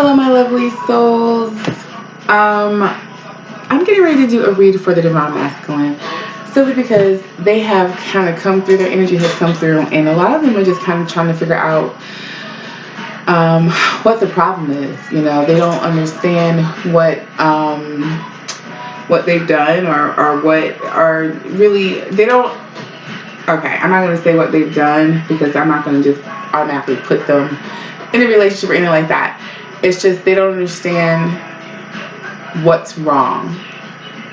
Hello, my lovely souls. I'm getting ready to do a read for the Divine Masculine, simply because they have kind of come through, their energy has come through, and a lot of them are just kind of trying to figure out what the problem is. You know, they don't understand what they've done, or what are really, they don't, okay, I'm not going to say what they've done, because I'm not going to just automatically put them in a relationship or anything like that. It's just they don't understand what's wrong.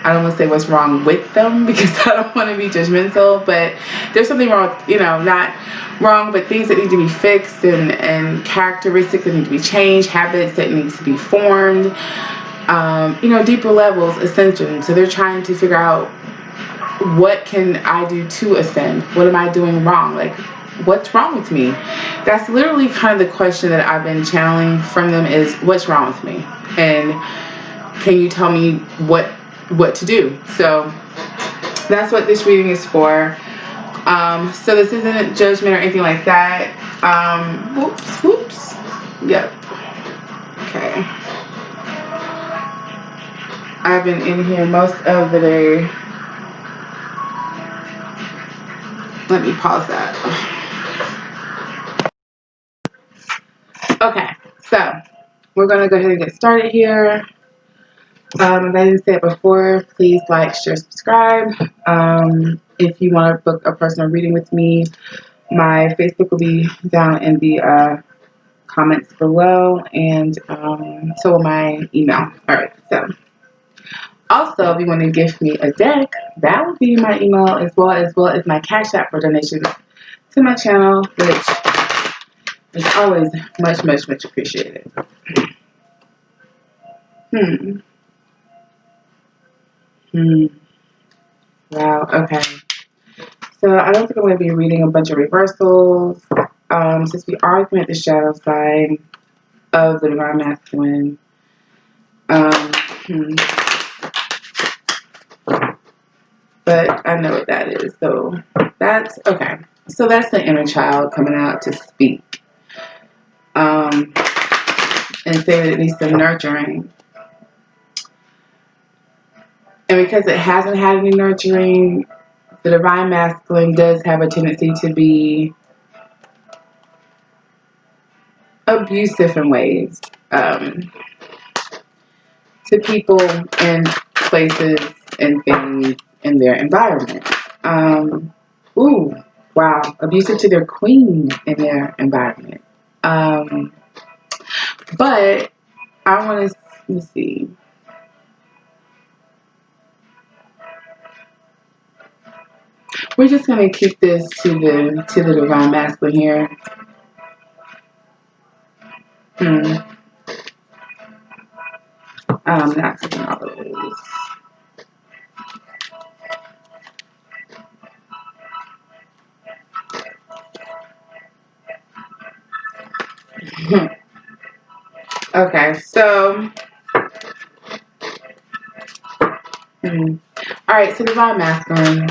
I don't want to say what's wrong with them, because I don't want to be judgmental, but there's something wrong with, you know, not wrong, but things that need to be fixed, and characteristics that need to be changed, habits that need to be formed, you know, deeper levels, ascension. So they're trying to figure out, what can I do to ascend? What am I doing wrong? Like, what's wrong with me? That's literally kind of the question that I've been channeling from them, is what's wrong with me? And can you tell me what to do? So that's what this reading is for. So this isn't judgment or anything like that. Whoops. Yep. Okay. I've been in here most of the day. Let me pause that. Okay, so we're going to go ahead and get started here. If I didn't say it before, please like, share, subscribe. If you want to book a personal reading with me, my Facebook will be down in the comments below, and so will my email. Alright, so also, if you want to gift me a deck, that will be my email, as well as my Cash App for donations to my channel, which is always much appreciated. Wow, okay. So I don't think I'm going to be reading a bunch of reversals, since we are looking at the shadow side of the Divine Masculine. But I know what that is, so that's okay. So that's the inner child coming out to speak, and say that it needs some nurturing. And because it hasn't had any nurturing, the Divine Masculine does have a tendency to be abusive in ways, to people and places and things in their environment. Ooh, wow, abusive to their queen in their environment. But I want to, let me see. We're just going to keep this to the Divine Masculine here. Not taking all of those. Okay, so alright, so Divine Masculine.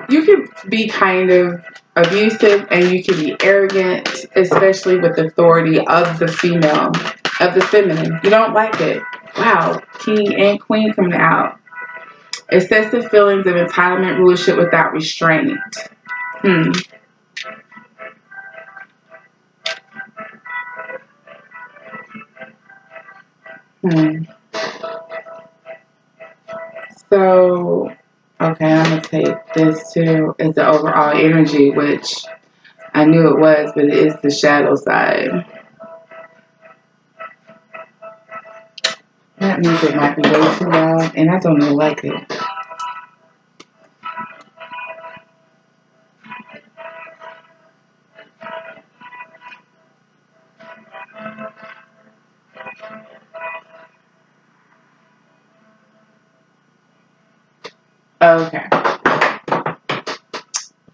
You can be kind of abusive, and you can be arrogant, especially with authority of the female, of the feminine. You don't like it. Wow, king and queen coming out. Excessive feelings of entitlement, rulership without restraint. So, okay, I'm going to take this too as the overall energy, which I knew it was, but it is the shadow side. That music might be way too loud, and I don't even like it. Okay.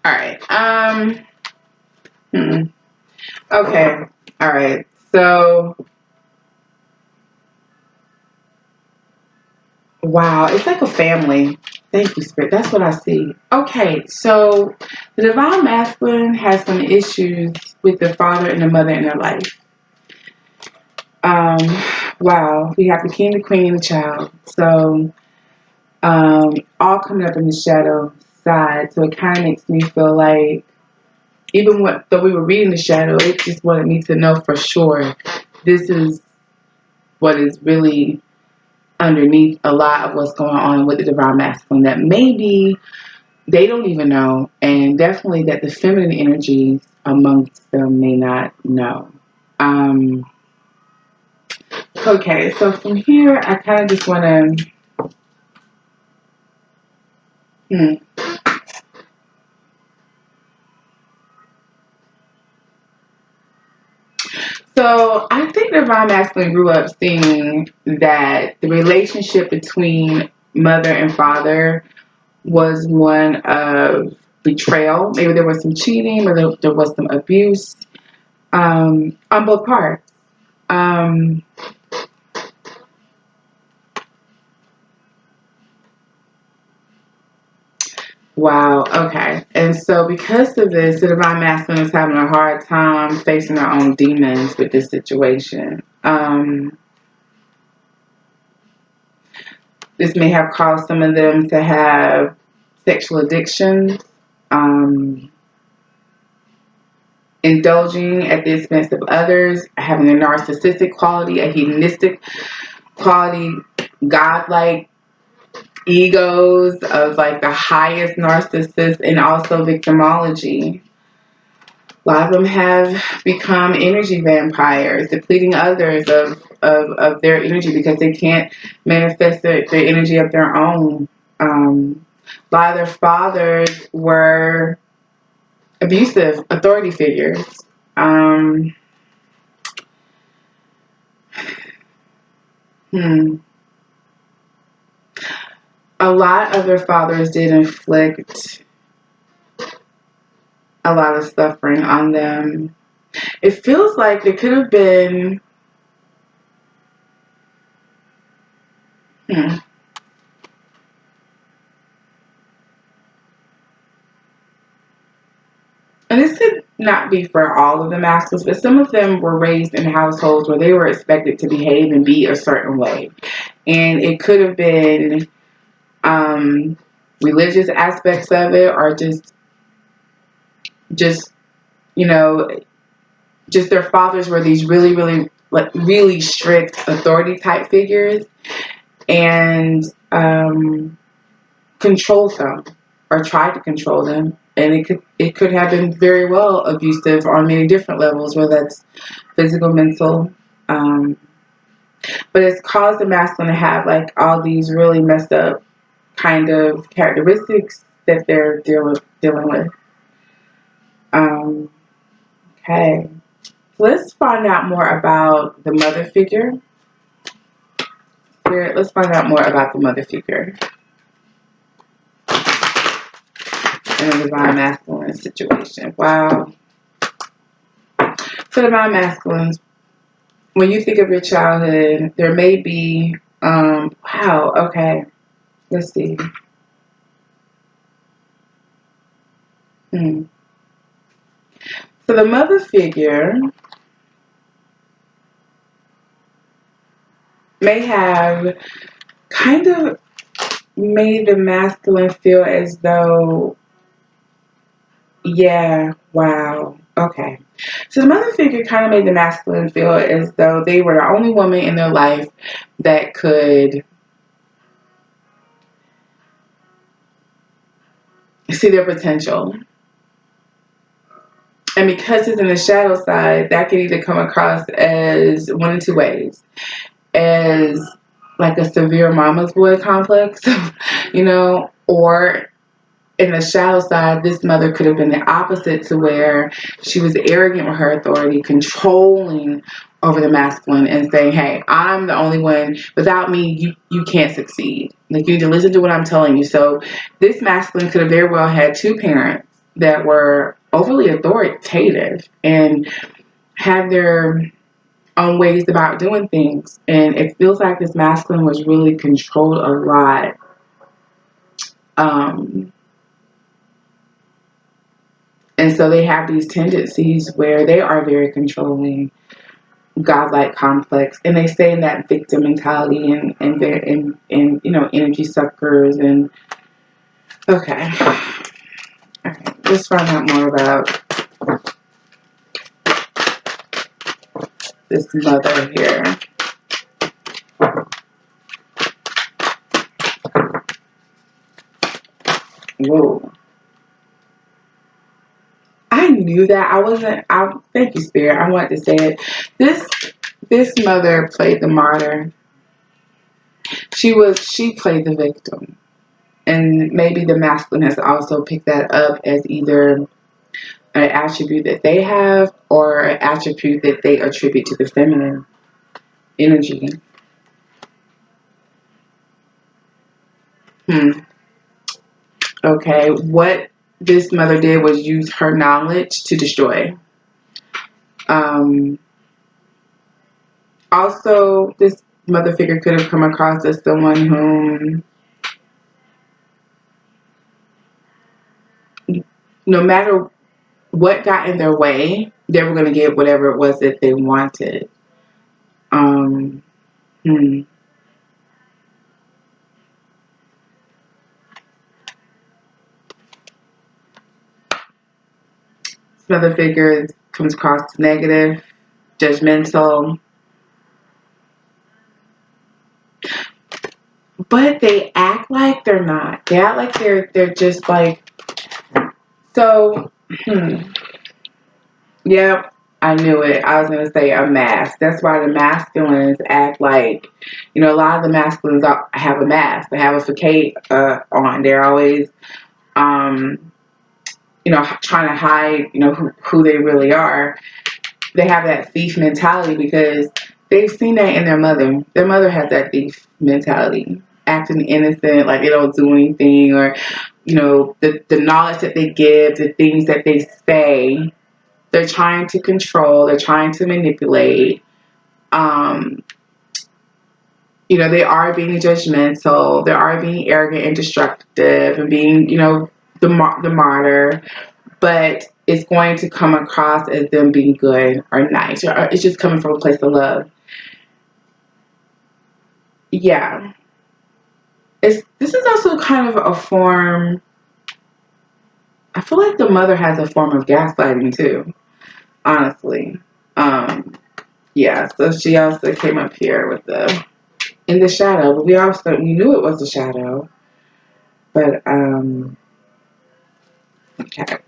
Alright. Okay. Alright. So Wow, it's like a family. Thank you, Spirit. That's what I see. Okay, so the divine masculine has some issues with the father and the mother in their life. Um, wow, we have the king, the queen, and the child. So, all coming up in the shadow side. So it kind of makes me feel like, even though we were reading the shadow, it just wanted me to know for sure this is what is really underneath a lot of what's going on with the divine masculine, that maybe they don't even know, and definitely that the feminine energies amongst them may not know. Um, okay, so from here, I kind of just want to. Hmm. So I think divine masculine grew up seeing that the relationship between mother and father was one of betrayal. Maybe there was some cheating, or there was some abuse, on both parts. Um, wow, okay. And so because of this, the divine masculine is having a hard time facing their own demons with this situation. This may have caused some of them to have sexual addictions, um, indulging at the expense of others, having a narcissistic quality, a hedonistic quality, godlike egos of like the highest narcissists, and also victimology. A lot of them have become energy vampires, depleting others of their energy because they can't manifest their energy of their own. A lot of their fathers were abusive authority figures. Um, hmm. A lot of their fathers did inflict a lot of suffering on them. It feels like there could have been. Hmm. And this could not be for all of the masculines, but some of them were raised in households where they were expected to behave and be a certain way. And it could have been um, religious aspects of it, or just you know, just their fathers were these really, really, like really strict authority type figures, and controlled them or tried to control them. And it could have been very well abusive on many different levels, whether that's physical, mental. Um, but it's caused the masculine to have like all these really messed up kind of characteristics that they're dealing with. Um, okay, so let's find out more about the mother figure. Spirit, let's find out more about the mother figure in a divine masculine situation. Wow. For divine masculines, when you think of your childhood, there may be, wow, okay, let's see. Hmm. So the mother figure may have kind of made the masculine feel as though, yeah, wow, okay. So the mother figure kind of made the masculine feel as though they were the only woman in their life that could see their potential. And because it's in the shadow side, that can either come across as one of two ways. As like a severe mama's boy complex, or in the shadow side, this mother could have been the opposite, to where she was arrogant with her authority, controlling over the masculine and saying, hey, I'm the only one. Without me, you can't succeed. Like, you need to listen to what I'm telling you. So this masculine could have very well had two parents that were overly authoritative and had their ways about doing things. And it feels like this masculine was really controlled a lot. Um, and so they have these tendencies where they are very controlling, godlike complex, and they stay in that victim mentality and energy suckers. And okay, all right, let's find out more about this mother here. Whoa. I knew that. I wasn't. Thank you, Spirit. I wanted to say it. This mother played the martyr. She played the victim, and maybe the masculine has also picked that up as either an attribute that they have or an attribute that they attribute to the feminine energy. Okay, what this mother did was use her knowledge to destroy. Um, Also, this mother figure could have come across as someone whom, no matter what got in their way, they were going to get whatever it was that they wanted. Um, hmm. This mother figure comes across as negative, judgmental, but they act like they're not. They act like they're just like so. Yep, I knew it. I was gonna say a mask. That's why the masculines act like, a lot of the masculines have a mask. They have a facade on. They're always, um, trying to hide, who they really are. They have that thief mentality because they've seen that in their mother. Their mother has that thief mentality, acting innocent, like they don't do anything, or the knowledge that they give, the things that they say, they're trying to control, they're trying to manipulate. Um, they are being judgmental, they are being arrogant and destructive and being, the martyr, but it's going to come across as them being good or nice, or it's just coming from a place of love. Yeah. This is also kind of a form, I feel like the mother has a form of gaslighting too, honestly. Um, yeah, so she also came up here with the in the shadow, but we knew it was a shadow. But okay.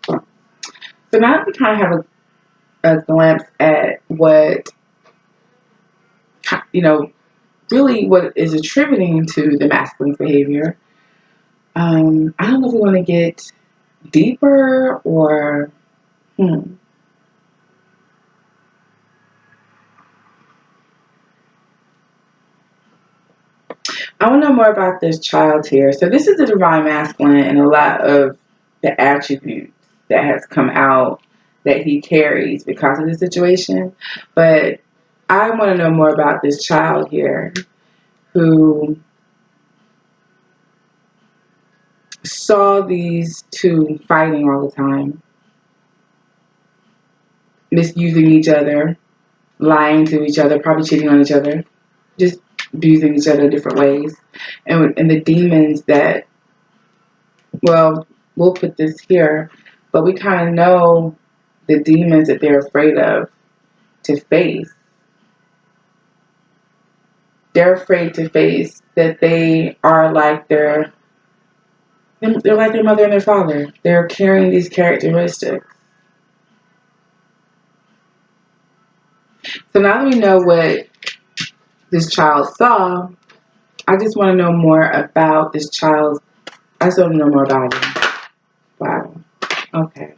So now that we kind of have a glimpse at what really what is attributing to the masculine behavior. I don't know if we want to get deeper or I want to know more about this child here. So this is the divine masculine and a lot of the attributes that has come out that he carries because of the situation. But I want to know more about this child here who saw these two fighting all the time, misusing each other, lying to each other, probably cheating on each other, just abusing each other in different ways. And the demons that, well, we'll put this here, but we kind of know the demons that they're afraid of to face. They're afraid to face that they are like they're like their mother and their father. They're carrying these characteristics. So now that we know what this child saw, I just want to know more about this child. I just want to know more about him. Wow. Okay.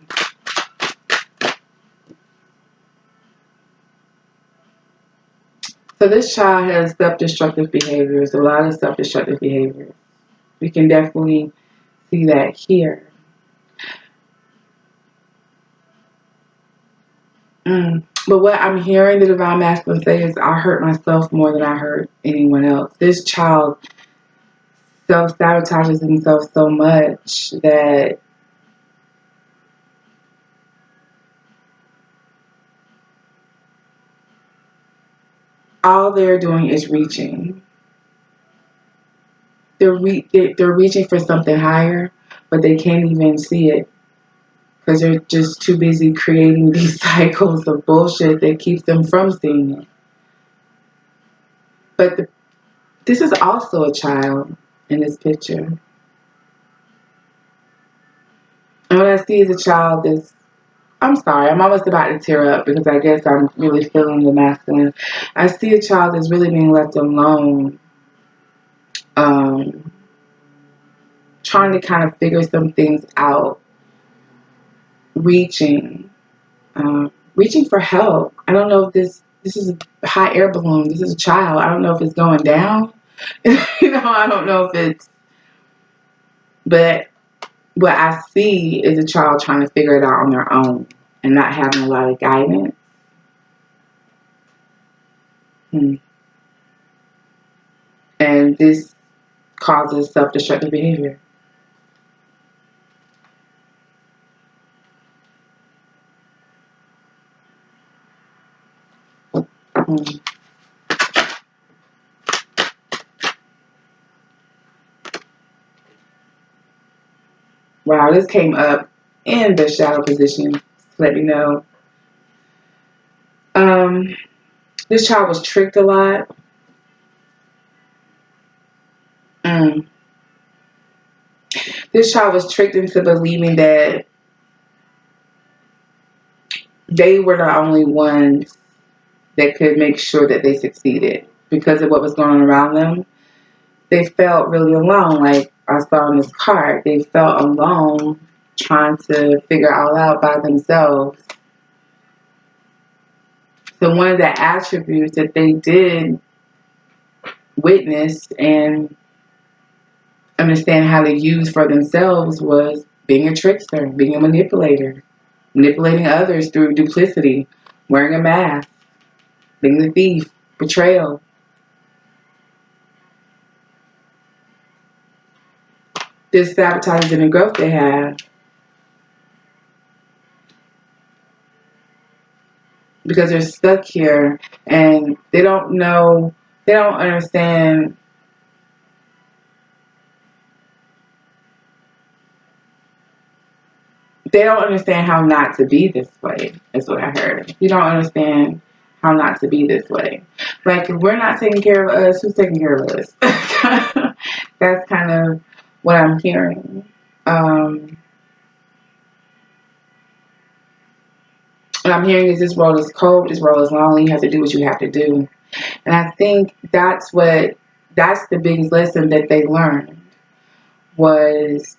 So this child has self-destructive behaviors, a lot of self-destructive behaviors. We can definitely see that here. But what I'm hearing the divine masculine say is, I hurt myself more than I hurt anyone else. This child self-sabotages himself so much that all they're doing is reaching. They're reaching for something higher, but they can't even see it because they're just too busy creating these cycles of bullshit that keeps them from seeing it. But this is also a child in this picture. And what I see is a child that's, I'm sorry, I'm almost about to tear up because I guess I'm really feeling the masculine. I see a child that's really being left alone, um, trying to kind of figure some things out, reaching, reaching for help. I don't know if this is a hot air balloon. This is a child. I don't know if it's going down. I don't know if it's, but what I see is a child trying to figure it out on their own and not having a lot of guidance. And this causes self-destructive behavior. Hmm. Wow, this came up in the shadow position. Let me know. This child was tricked a lot. Mm. This child was tricked into believing that they were the only ones that could make sure that they succeeded because of what was going on around them. They felt really alone, like I saw in this card. They felt alone trying to figure it all out by themselves. So one of the attributes that they did witness and understand how to use for themselves was being a trickster, being a manipulator, manipulating others through duplicity, wearing a mask, being the thief, betrayal. This sabotages the growth they have because they're stuck here and they don't know, they don't understand. They don't understand how not to be this way, is what I heard. You don't understand how not to be this way. Like, if we're not taking care of us, who's taking care of us? That's kind of what I'm hearing. What I'm hearing is this world is cold, this world is lonely, you have to do what you have to do. And I think that's the biggest lesson that they learned was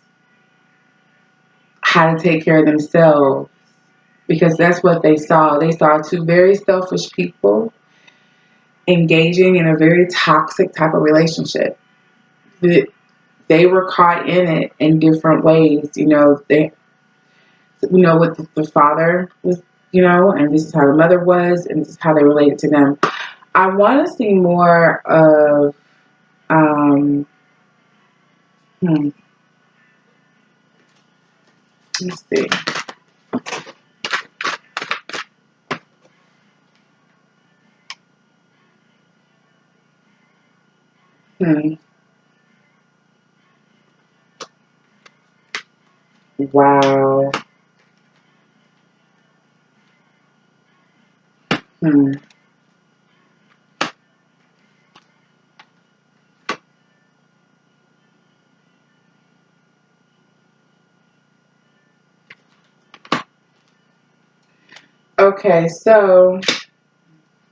how to take care of themselves because that's what they saw. They saw two very selfish people engaging in a very toxic type of relationship. They were caught in it in different ways. What the father was, and this is how the mother was, and this is how they related to them. I want to see more of, let's see. Wow. Hmm. Okay, so,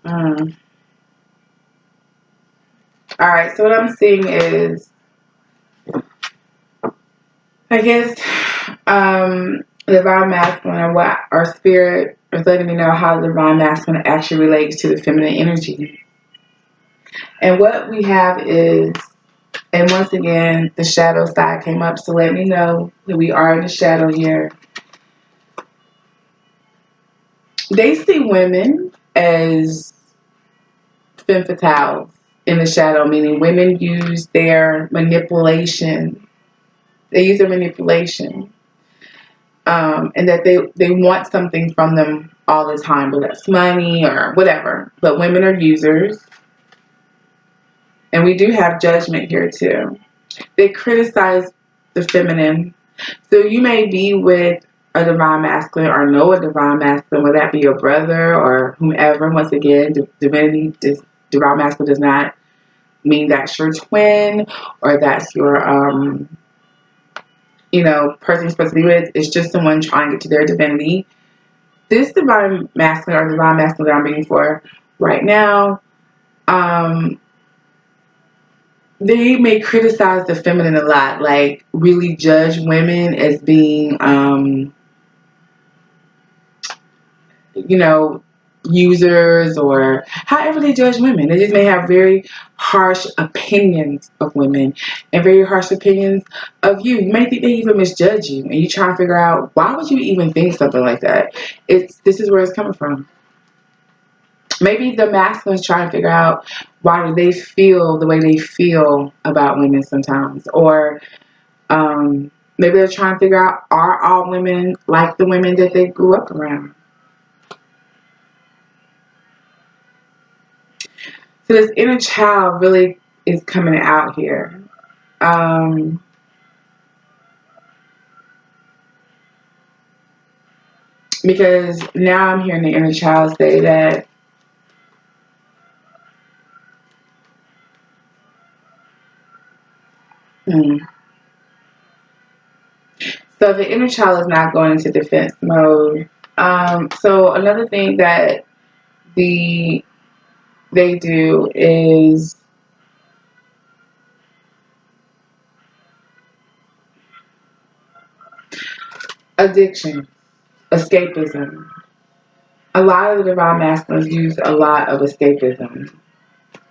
all right. So what I'm seeing is, I guess, the divine masculine, or what our spirit is letting me know how the divine masculine actually relates to the feminine energy. And what we have is, and once again, the shadow side came up to let me know that we are in the shadow here. They see women as femme fatales in the shadow, meaning women use their manipulation. They use their manipulation, and that they want something from them all the time, whether that's money or whatever. But women are users, and we do have judgment here too. They criticize the feminine. So you may be with a divine masculine or know a divine masculine, whether that be your brother or whomever. Once again, divine masculine does not mean that's your twin or that's your person you're supposed to be with. It's just someone trying to get to their divinity. This divine masculine or divine masculine that I'm being for right now, they may criticize the feminine a lot, like really judge women as being, you know, users or however they judge women. They just may have very harsh opinions of women and very harsh opinions of you. You may think they even misjudge you, and you try to figure out why would you even think something like that. This is where it's coming from. Maybe the masculines try to figure out why do they feel the way they feel about women sometimes, or maybe they're trying to figure out are all women like the women that they grew up around. So this inner child really is coming out here. Because now I'm hearing the inner child say that hmm, so the inner child is not going into defense mode. So another thing that they do is addiction, escapism. A lot of the divine masculines use a lot of escapism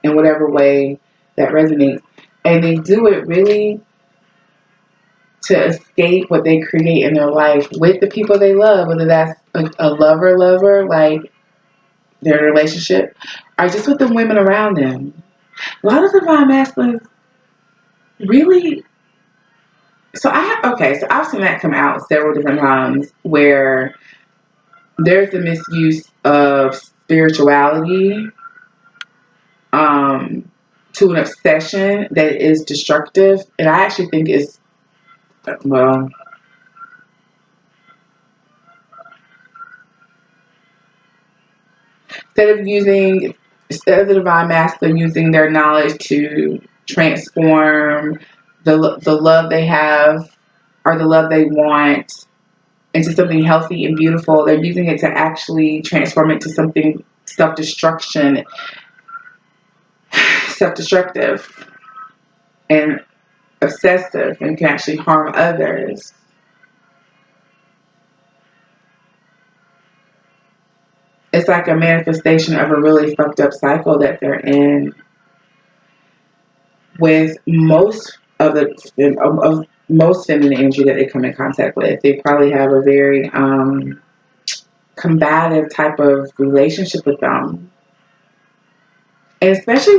in whatever way that resonates. And they do it really to escape what they create in their life with the people they love, whether that's a lover, like their relationship, or just with the women around them. A lot of divine masculines really. So I've seen that come out several different times where there's the misuse of spirituality to an obsession that is destructive, and I actually think it's well. Instead of the divine masculine using their knowledge to transform the love they have or the love they want into something healthy and beautiful, they're using it to actually transform it to something self-destructive and obsessive and can actually harm others. It's like a manifestation of a really fucked up cycle that they're in with most feminine energy that they come in contact with. They probably have a very combative type of relationship with them, and especially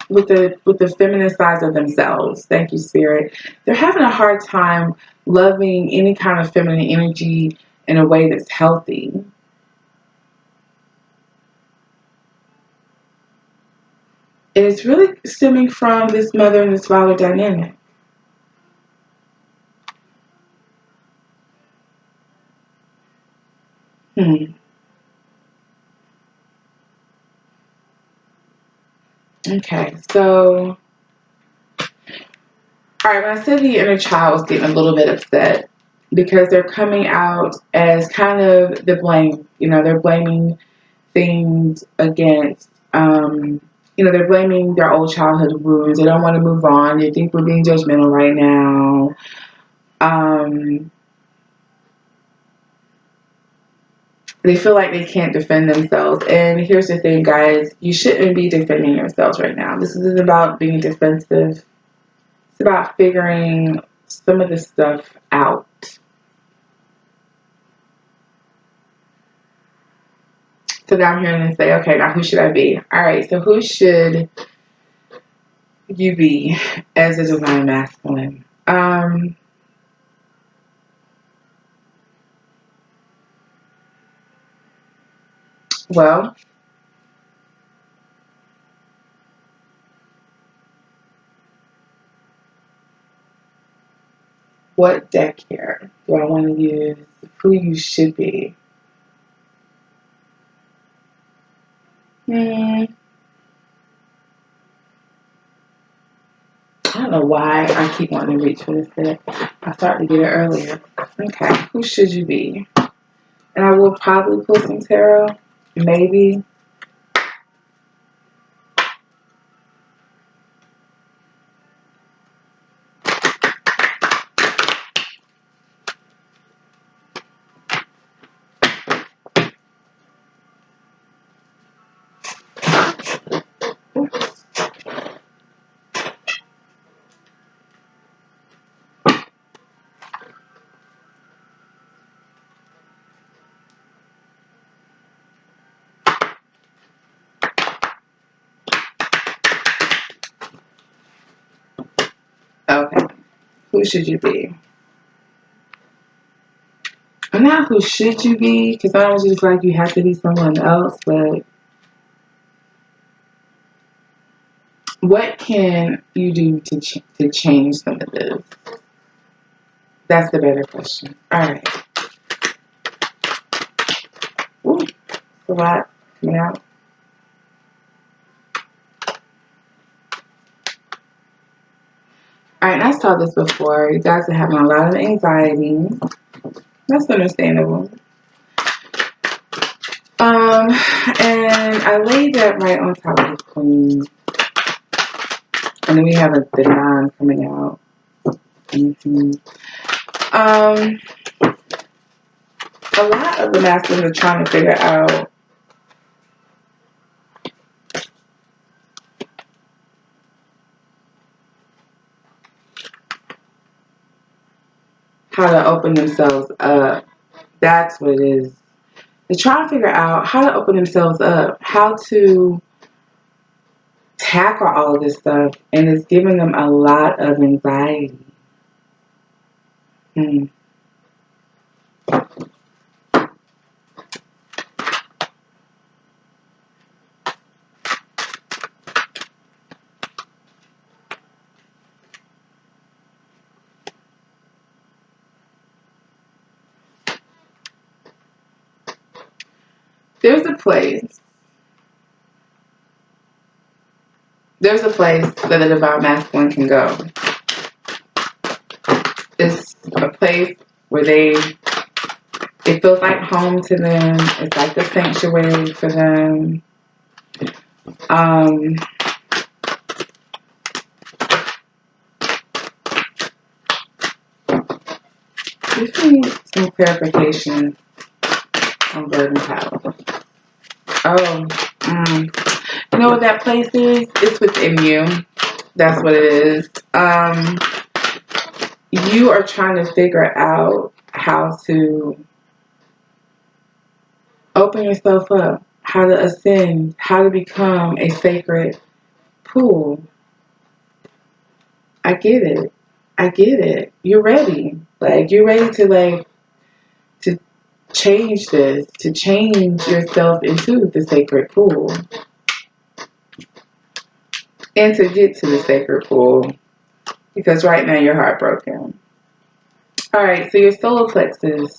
with the feminine sides of themselves. Thank you, Spirit. They're having a hard time loving any kind of feminine energy in a way that's healthy. And it's really stemming from this mother and this father dynamic. Hmm. Okay, so all right, when I said the inner child was getting a little bit upset because they're coming out as kind of the blame. They're blaming things against, they're blaming their old childhood wounds. They don't want to move on. They think we're being judgmental right now. They feel like they can't defend themselves. And here's the thing, guys. You shouldn't be defending yourselves right now. This isn't about being defensive. It's about figuring some of this stuff out. So now I'm here and say, okay, now who should I be? All right, so who should you be as a divine masculine? Well, what deck here do I want to use? Who you should be? Hmm. I don't know why I keep wanting to reach for this deck. I started to get it earlier. Okay, who should you be? And I will probably pull some tarot, maybe. Okay, who should you be? And not who should you be, because I don't just like you have to be someone else, but what can you do to change some of this? That's the better question. All right. Ooh, a lot coming out. All right, and I saw this before. You guys are having a lot of anxiety. That's understandable. And I laid that right on top of the queen. And then we have the nine coming out. Mm-hmm. A lot of the masculines are trying to figure out how to open themselves up. That's what it is. They're trying to figure out how to open themselves up, how to tackle all of this stuff, and it's giving them a lot of anxiety. Hmm. There's a place. There's a place that a divine masculine can go. It's a place where it feels like home to them. It's like the sanctuary for them. Just need some clarification on burden power. Oh, you know what that place is? It's within you. That's what it is. You are trying to figure out how to open yourself up, how to ascend, how to become a sacred pool. I get it. I get it. You're ready. Like you're ready to change this, to change yourself into the sacred pool. And to get to the sacred pool. Because right now you're heartbroken. Alright, so your solar plexus,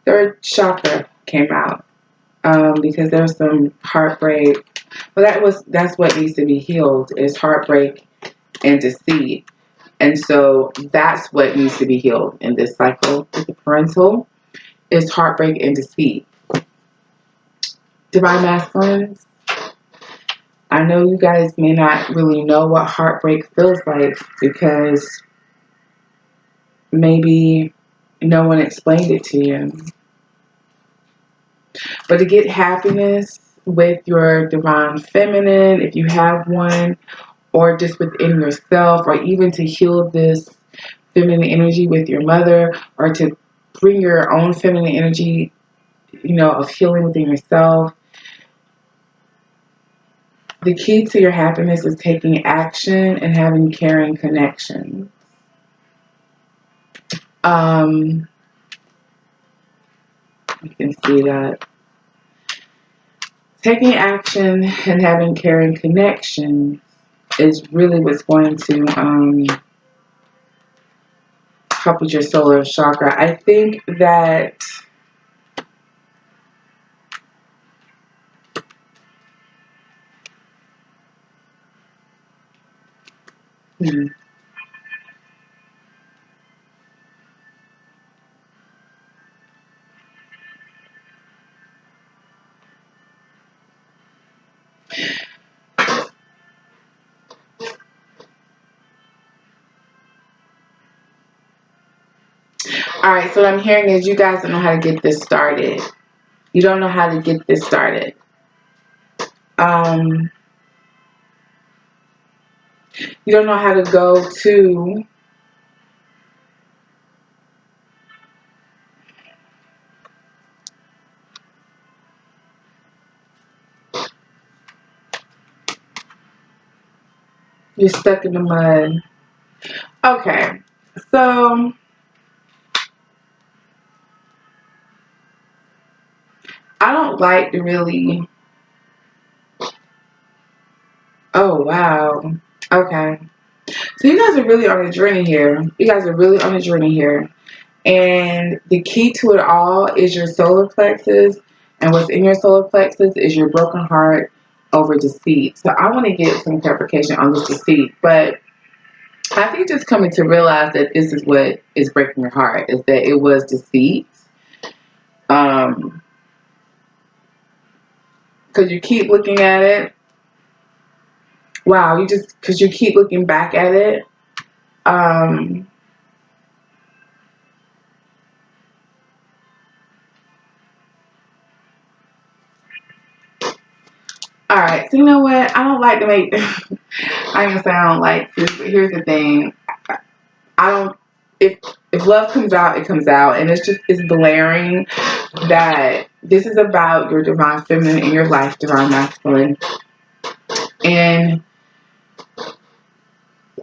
third chakra came out. Because there's some heartbreak. Well that's what needs to be healed is heartbreak and deceit. And so that's what needs to be healed in this cycle with the parental is heartbreak and deceit. Divine masculines, I know you guys may not really know what heartbreak feels like because maybe no one explained it to you. But to get happiness with your divine feminine, if you have one, or just within yourself, or even to heal this feminine energy with your mother, or to bring your own feminine energy of healing within yourself. The key to your happiness is taking action and having caring connections. You can see that. Taking action and having caring connections is really what's going to help with your solar chakra. I think that all right, so what I'm hearing is you guys don't know how to get this started. You don't know how to get this started. You don't know how to go to you're stuck in the mud. Okay, so I don't like to really. Oh, wow. Okay. So you guys are really on a journey here. You guys are really on a journey here. And the key to it all is your solar plexus. And what's in your solar plexus is your broken heart over deceit. So I want to get some clarification on this deceit. But I think just coming to realize that this is what is breaking your heart, is that it was deceit. Because you keep looking at it. Wow, because you keep looking back at it. All right, so you know what? I don't like to make. I ain't gonna say I don't like this, but here's the thing. I don't. If love comes out, it comes out, and it's blaring that this is about your divine feminine in your life, divine masculine, and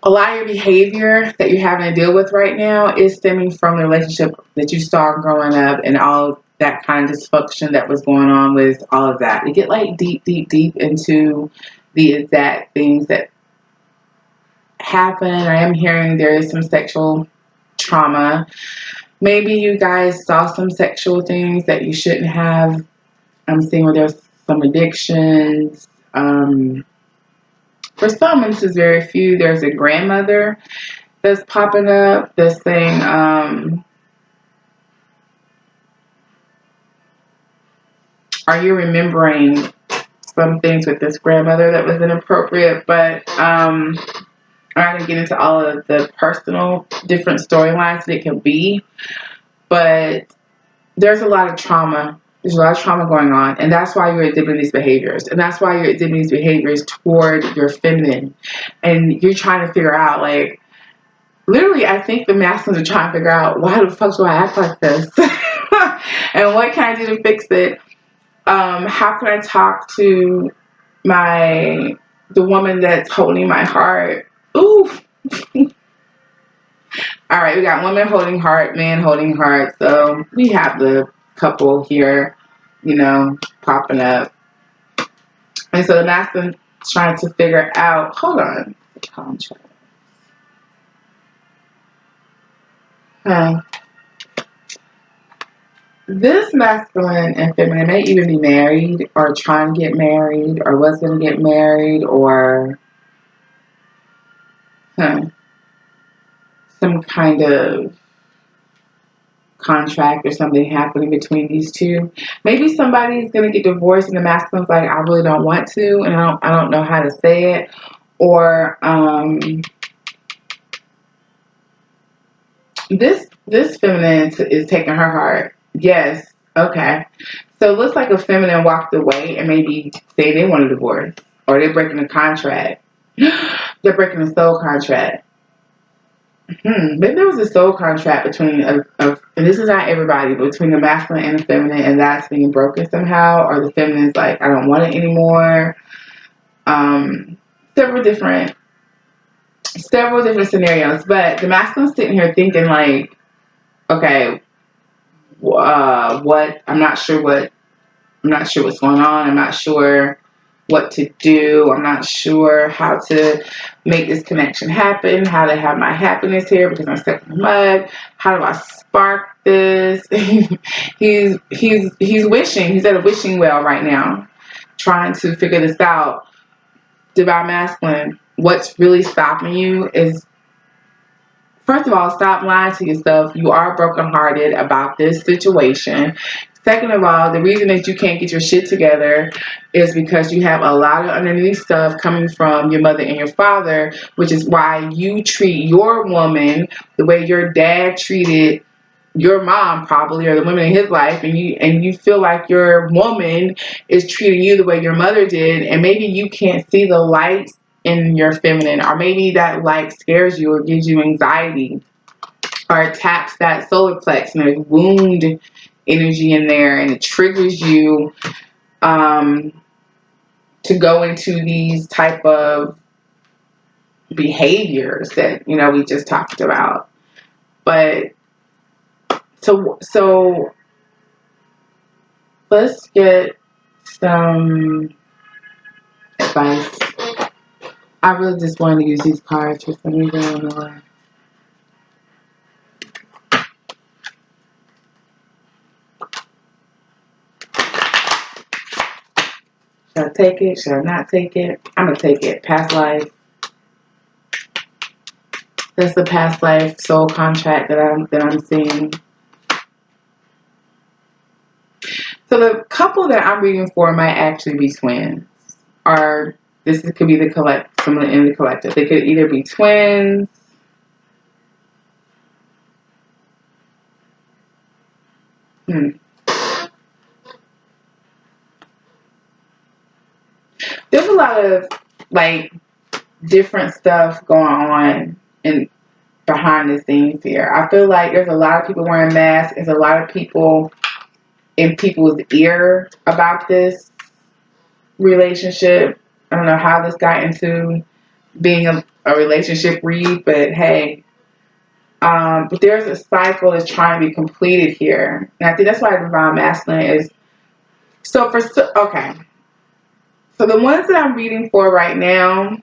a lot of your behavior that you're having to deal with right now is stemming from the relationship that you saw growing up and all of that kind of dysfunction that was going on with all of that. You get like deep, deep, deep into the exact things that happen. I am hearing there is some sexual trauma. Maybe you guys saw some sexual things that you shouldn't have. I'm seeing where there's some addictions. For some, this is very few. There's a grandmother that's popping up that's saying, are you remembering some things with this grandmother that was inappropriate? But I'm not going to get into all of the personal different storylines that it can be. But there's a lot of trauma. There's a lot of trauma going on. And that's why you're exhibiting these behaviors. And that's why you're exhibiting these behaviors toward your feminine. And you're trying to figure out, like, literally, I think the masculines are trying to figure out, why the fuck do I act like this? And what can I do to fix it? How can I talk to the woman that's holding my heart? Ooh. All right, we got woman holding heart, man holding heart. So we have the couple here, popping up. And so the masculine trying to figure out, hold on. This masculine and feminine may even be married or trying to get married or was going to get married or some kind of contract or something happening between these two. Maybe somebody's going to get divorced and the masculine's like, I really don't want to, and I don't know how to say it. Or this feminine is taking her heart. Yes. Okay. So it looks like a feminine walked away and maybe say they want a divorce or they're breaking a contract. They're breaking a soul contract. Maybe there was a soul contract between and this is not everybody, but between the masculine and the feminine, and that's being broken somehow, or the feminine's like, I don't want it anymore. Um, several different, several different scenarios, but the masculine's sitting here thinking like, okay, what? I'm not sure what's going on. I'm not sure what to do. I'm not sure how to make this connection happen, how to have my happiness here because I'm stuck in the mud. How do I spark this? He's wishing. He's at a wishing well right now, trying to figure this out. Divine masculine, what's really stopping you is, first of all, stop lying to yourself. You are brokenhearted about this situation. Second of all, the reason that you can't get your shit together is because you have a lot of underneath stuff coming from your mother and your father, which is why you treat your woman the way your dad treated your mom, probably, or the women in his life, and you feel like your woman is treating you the way your mother did, and maybe you can't see the light in your feminine, or maybe that light scares you or gives you anxiety, or it taps that solar plex and there's wound energy in there, and it triggers you to go into these type of behaviors that we just talked about. But so let's get some advice. I really just wanted to use these cards for some reason. I don't know why. Should I take it? Should I not take it? I'm gonna take it. Past life. That's the past life soul contract that I'm seeing. So the couple that I'm reading for might actually be twins. Or this could be someone in the collective. They could either be twins. There's a lot of like different stuff going on in behind the scenes here. I feel like there's a lot of people wearing masks. There's a lot of people in people's ear about this relationship. I don't know how this got into being a relationship read, but hey. But there's a cycle that's trying to be completed here. And I think that's why Divine Masculine is okay. So the ones that I'm reading for right now,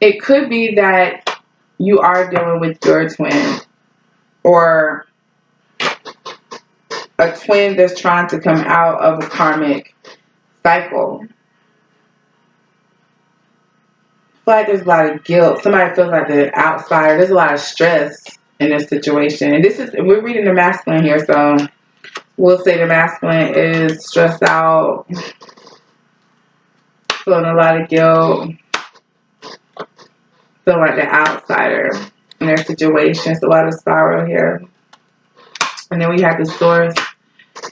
it could be that you are dealing with your twin, or a twin that's trying to come out of a karmic cycle. I feel like there's a lot of guilt. Somebody feels like the outsider. There's a lot of stress in this situation. And we're reading the masculine here, so we'll say the masculine is stressed out, feeling a lot of guilt, feeling like the outsider in their situation. It's a lot of sorrow here. And then we have the source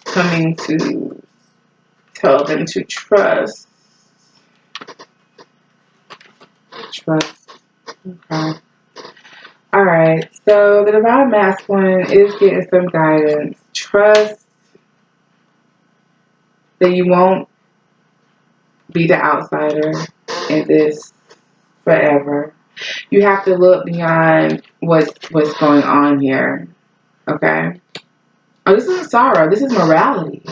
coming to tell them to trust. Trust. Okay. Alright, so the Divine Masculine is getting some guidance. Trust that you won't be the outsider in this forever. You have to look beyond what's going on here. Okay? Oh, this isn't sorrow. This is morality.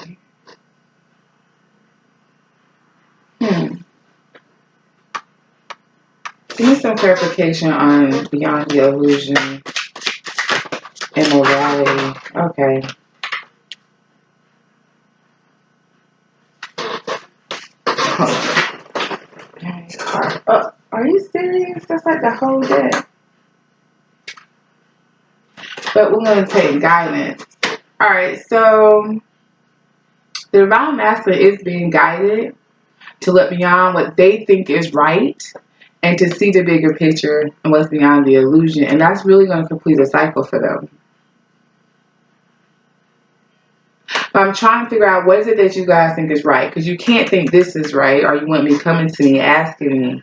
Give me some clarification on beyond the illusion and morality. Okay. Oh, are you serious? That's like the whole deck. But we're going to take guidance. Alright, so the Divine Masculine is being guided to look beyond what they think is right and to see the bigger picture and what's beyond the illusion. And that's really going to complete a cycle for them. But I'm trying to figure out what is it that you guys think is right, because you can't think this is right, or you wouldn't be coming to me asking me.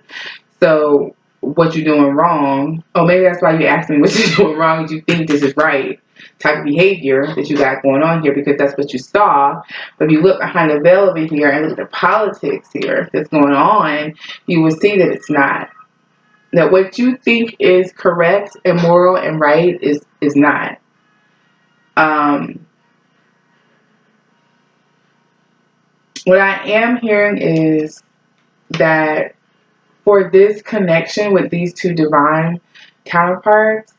So what you're doing wrong. Oh, maybe that's why you asked me what you're doing wrong, is you think this is right type of behavior that you got going on here, because that's what you saw. But if you look behind the veil over here and look at the politics here that's going on, you will see that it's not. That what you think is correct and moral and right is not. What I am hearing is that for this connection with these two divine counterparts,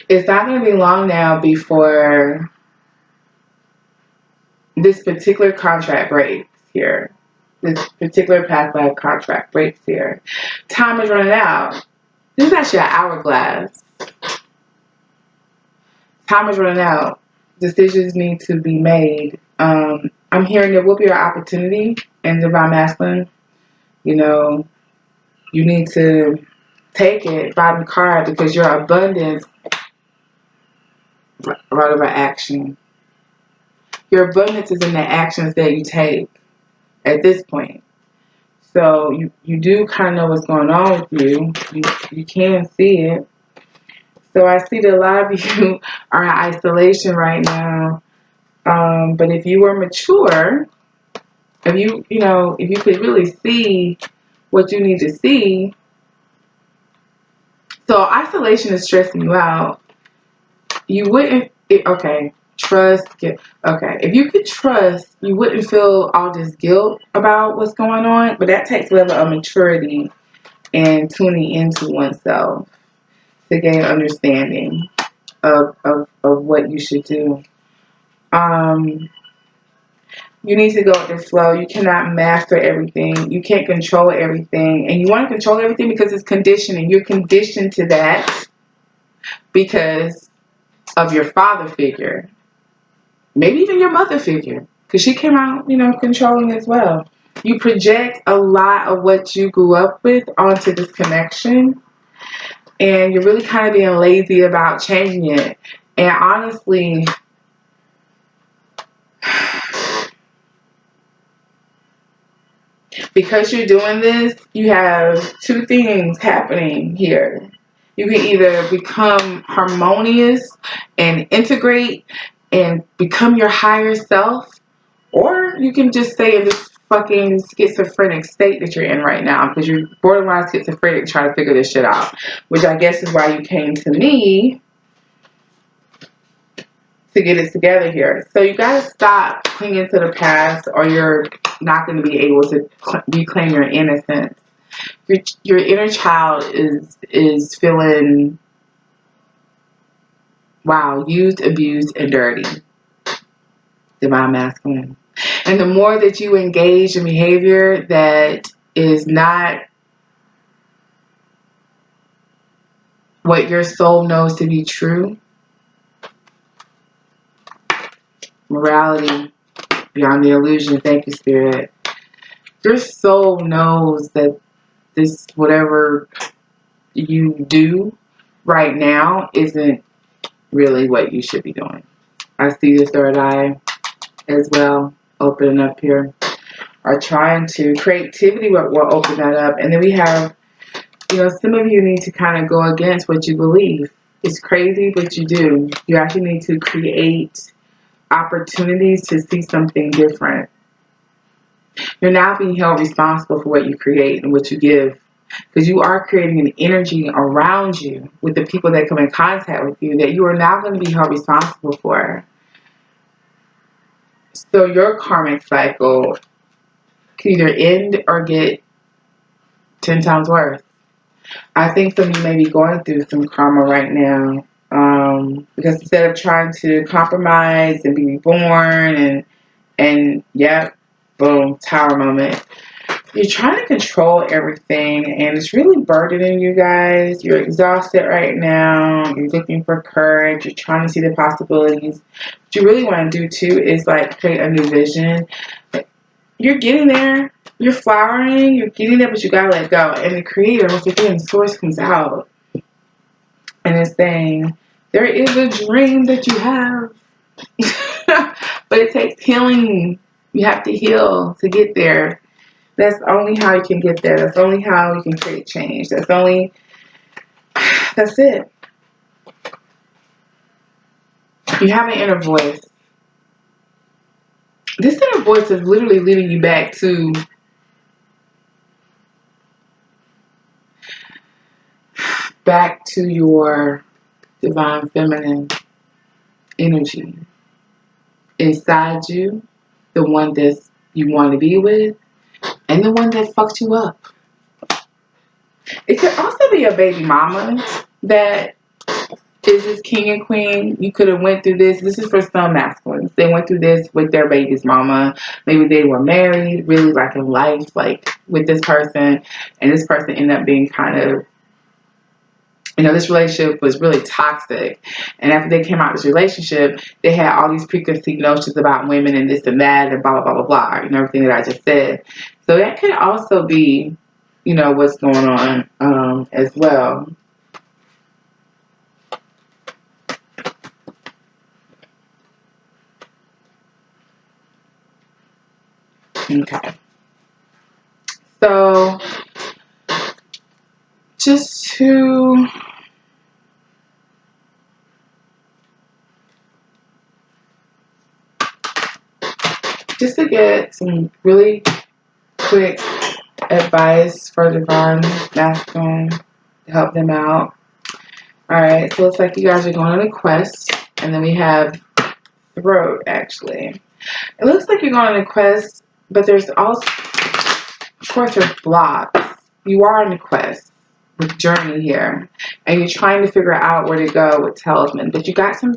it's not going to be long now before this particular contract breaks here. This particular past life contract breaks here. Time is running out. This is actually an hourglass. Time is running out. Decisions need to be made. I'm hearing there will be an opportunity in divine masculine. You know, you need to take it, bottom card, because your abundance, right over action. Your abundance is in the actions that you take at this point. So you do kind of know what's going on with you. You can see it. So I see that a lot of you are in isolation right now. But if you were mature, if you could really see what you need to see. So isolation is stressing you out. You wouldn't, trust. Okay, if you could trust, you wouldn't feel all this guilt about what's going on. But that takes a level of maturity and tuning into oneself to gain understanding of what you should do. You need to go with the flow. You cannot master everything. You can't control everything. And you want to control everything because it's conditioning. You're conditioned to that because of your father figure. Maybe even your mother figure. Because she came out, controlling as well. You project a lot of what you grew up with onto this connection. And you're really kind of being lazy about changing it. And honestly, because you're doing this, you have two things happening here. You can either become harmonious and integrate and become your higher self, or you can just stay in this fucking schizophrenic state that you're in right now, because you're borderline schizophrenic trying to figure this shit out, which I guess is why you came to me to get it together here. So you got to stop clinging to the past, or you're not going to be able to reclaim your innocence. Your inner child is feeling, wow, used, abused, and dirty. Divine masculine. And the more that you engage in behavior that is not what your soul knows to be true, morality beyond the illusion, thank you, Spirit. Your soul knows that this, whatever you do right now, isn't really what you should be doing. I see the third eye as well, opening up here. Are trying to, creativity will open that up. And then we have, some of you need to kind of go against what you believe. It's crazy, but you do. You actually need to create opportunities to see something different. You're now being held responsible for what you create and what you give, because you are creating an energy around you with the people that come in contact with you that you are now going to be held responsible for. So your karmic cycle can either end or get 10 times worse. I think some of you may be going through some karma right now, because instead of trying to compromise and be reborn and yep, boom, tower moment, you're trying to control everything, and it's really burdening you guys. You're exhausted right now. You're looking for courage. You're trying to see the possibilities. What you really want to do too is like create a new vision. You're getting there. You're flowering. You're getting there, but you gotta let go. And the creator, once again, the source comes out and it's saying, there is a dream that you have. But it takes healing. You have to heal to get there. That's only how you can get there. That's only how you can create change. That's it. You have an inner voice. This inner voice is literally leading you back to your divine feminine energy inside you, the one that you want to be with, and the one that fucked you up. It could also be a baby mama that is this king and queen. You could have went through this. This is for some masculines. They went through this with their baby's mama. Maybe they were married, really like in life, like with this person, and this person ended up being kind of, this relationship was really toxic. And after they came out of this relationship, they had all these preconceived notions about women and this and that and blah, blah, blah, blah, blah, everything that I just said. So that could also be, what's going on as well. Okay. So just to get some really quick advice for divine masculine to help them out. All right, so it looks like you guys are going on a quest, and then we have throat, actually. It looks like you're going on a quest, but there's also, of course, there's blocks. You are on a quest with journey here, and you're trying to figure out where to go with talisman, but you got some,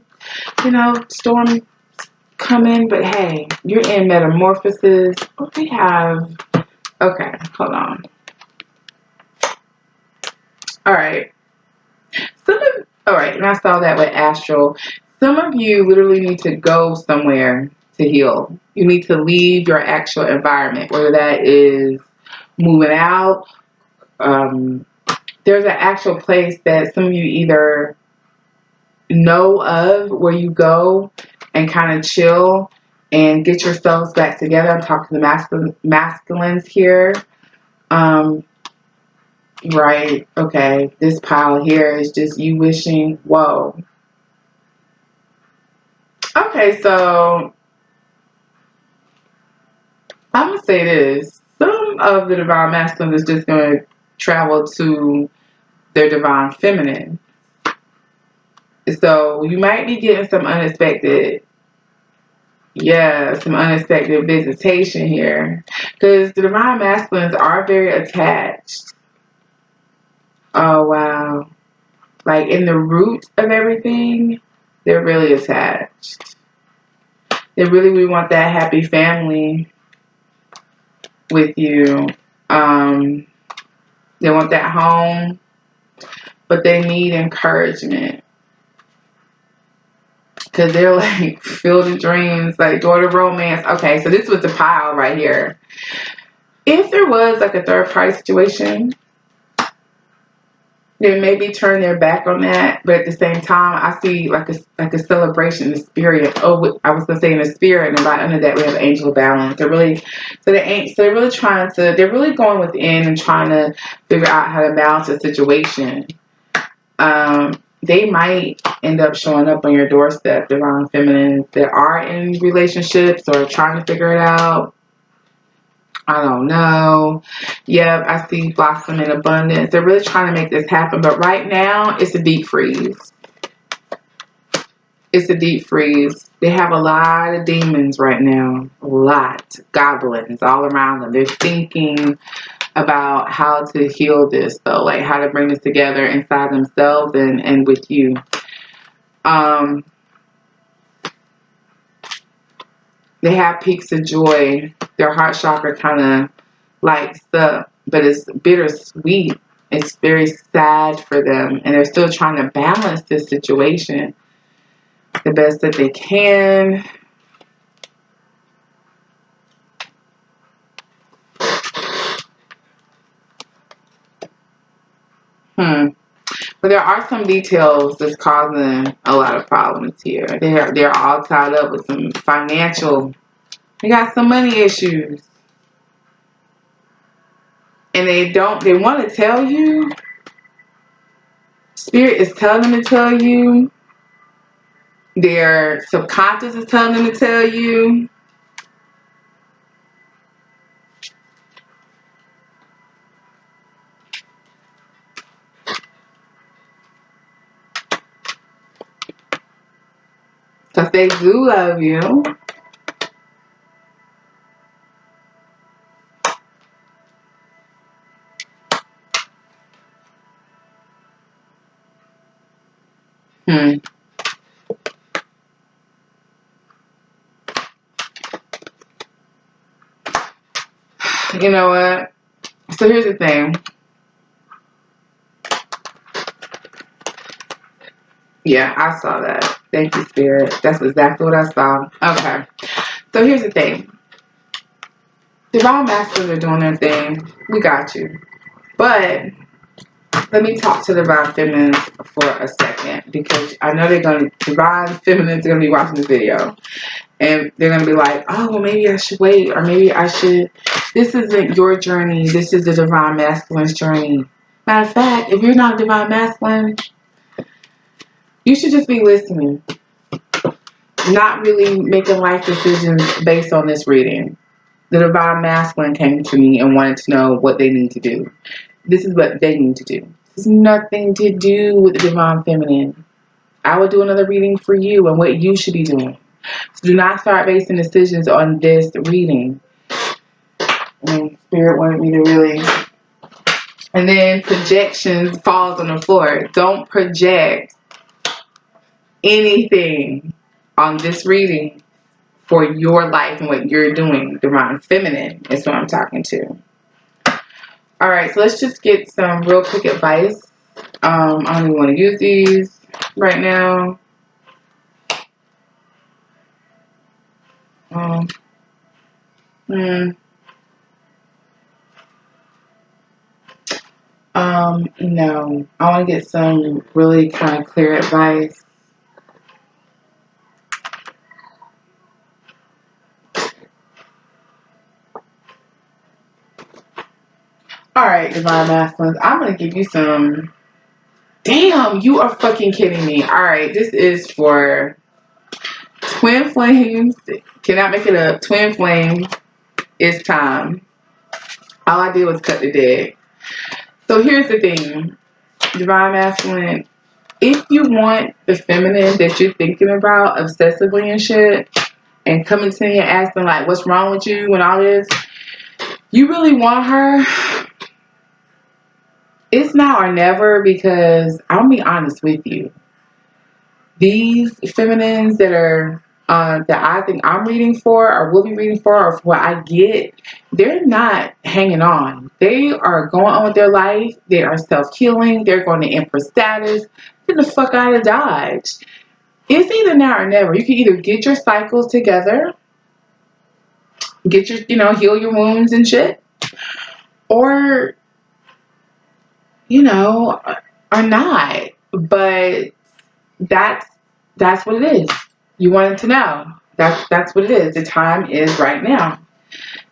storm coming, but hey, you're in metamorphosis. What do we have? Okay, hold on. All right. All right, and I saw that with astral. Some of you literally need to go somewhere to heal. You need to leave your actual environment, whether that is moving out. There's an actual place that some of you either know of where you go and kind of chill and get yourselves back together. I'm talking to masculines here. Right, okay. This pile here is just you wishing, whoa. Okay, so I'm going to say this. Some of the divine masculine is just going to travel to their divine feminine. So you might be getting some unexpected visitation here. Because the divine masculines are very attached. Oh, wow. Like in the root of everything, they're really attached. They really want that happy family with you. They want that home, but they need encouragement. Because they're like filled with dreams, like daughter romance. Okay, so this was the pile right here. If there was like a third party situation, they maybe turn their back on that, but at the same time, I see like a celebration in the spirit. Oh, I was gonna say in the spirit, and right under that we have angel balance. They're really they're really going within and trying to figure out how to balance the situation. They might end up showing up on your doorstep, divine feminines that are in relationships or trying to figure it out. I don't know. Yep, I see blossom in abundance. They're really trying to make this happen, but right now it's a deep freeze. It's a deep freeze. They have a lot of demons right now. A lot. Goblins all around them. They're thinking about how to heal this, though, like how to bring this together inside themselves and with you. They have peaks of joy. Their heart chakra kind of lights up, but it's bittersweet. It's very sad for them, and they're still trying to balance this situation the best that they can. But they're there are some details that's causing a lot of problems here. They're all tied up with some financial. They got some money issues, and they don't. They want to tell you. Spirit is telling them to tell you. Their subconscious is telling them to tell you. Because they do love you. Hmm. You know what? So here's the thing. Yeah, I saw that. Thank you, Spirit. That's exactly what I saw. Okay. So here's the thing. Divine Masters are doing their thing. We got you. But let me talk to Divine Feminines for a second, because I know Divine Feminines are going to be watching this video. And they're going to be like, oh, well, maybe I should wait. Or maybe I should. This isn't your journey. This is the Divine Masculine's journey. Matter of fact, if you're not Divine Masculine, you should just be listening. Not really making life decisions based on this reading. The Divine Masculine came to me and wanted to know what they need to do. This is what they need to do. This has nothing to do with the Divine Feminine. I will do another reading for you and what you should be doing. So do not start basing decisions on this reading. And Spirit wanted me to really. And then projections falls on the floor. Don't project anything on this reading for your life and what you're doing. Divine Feminine is what I'm talking to. All right, so let's just get some real quick advice. I don't even want to use these right now. No. I want to get some really kind of clear advice. All right, Divine Masculines, I'm going to give you some. Damn, you are fucking kidding me. All right, this is for Twin Flames. Cannot make it up. Twin Flame, it's time. All I did was cut the deck. So here's the thing, Divine Masculine. If you want the feminine that you're thinking about obsessively and shit, and coming to me and asking like, what's wrong with you and all this, you really want her, it's now or never, because I'll be honest with you. These feminines that are that I think I'm reading for or will be reading for, or for what I get, they're not hanging on. They are going on with their life. They are self-healing. They're going to Empress status. Get the fuck out of Dodge. It's either now or never. You can either get your cycles together, get your, heal your wounds and shit, or, or not. But that's what it is. You wanted to know. That's what it is. The time is right now.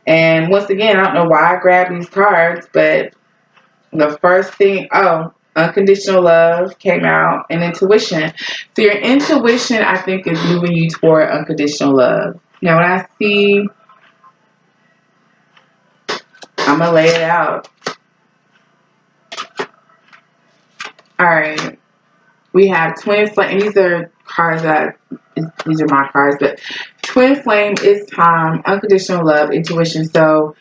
And once again, I don't know why I grabbed these cards, but the first thing, unconditional love came out, and intuition. So your intuition, I think, is moving you toward unconditional love. Now, when I see, I'm going to lay it out. All right. We have Twin Flame. These are cards these are my cards, but Twin Flame is time, unconditional love, intuition. So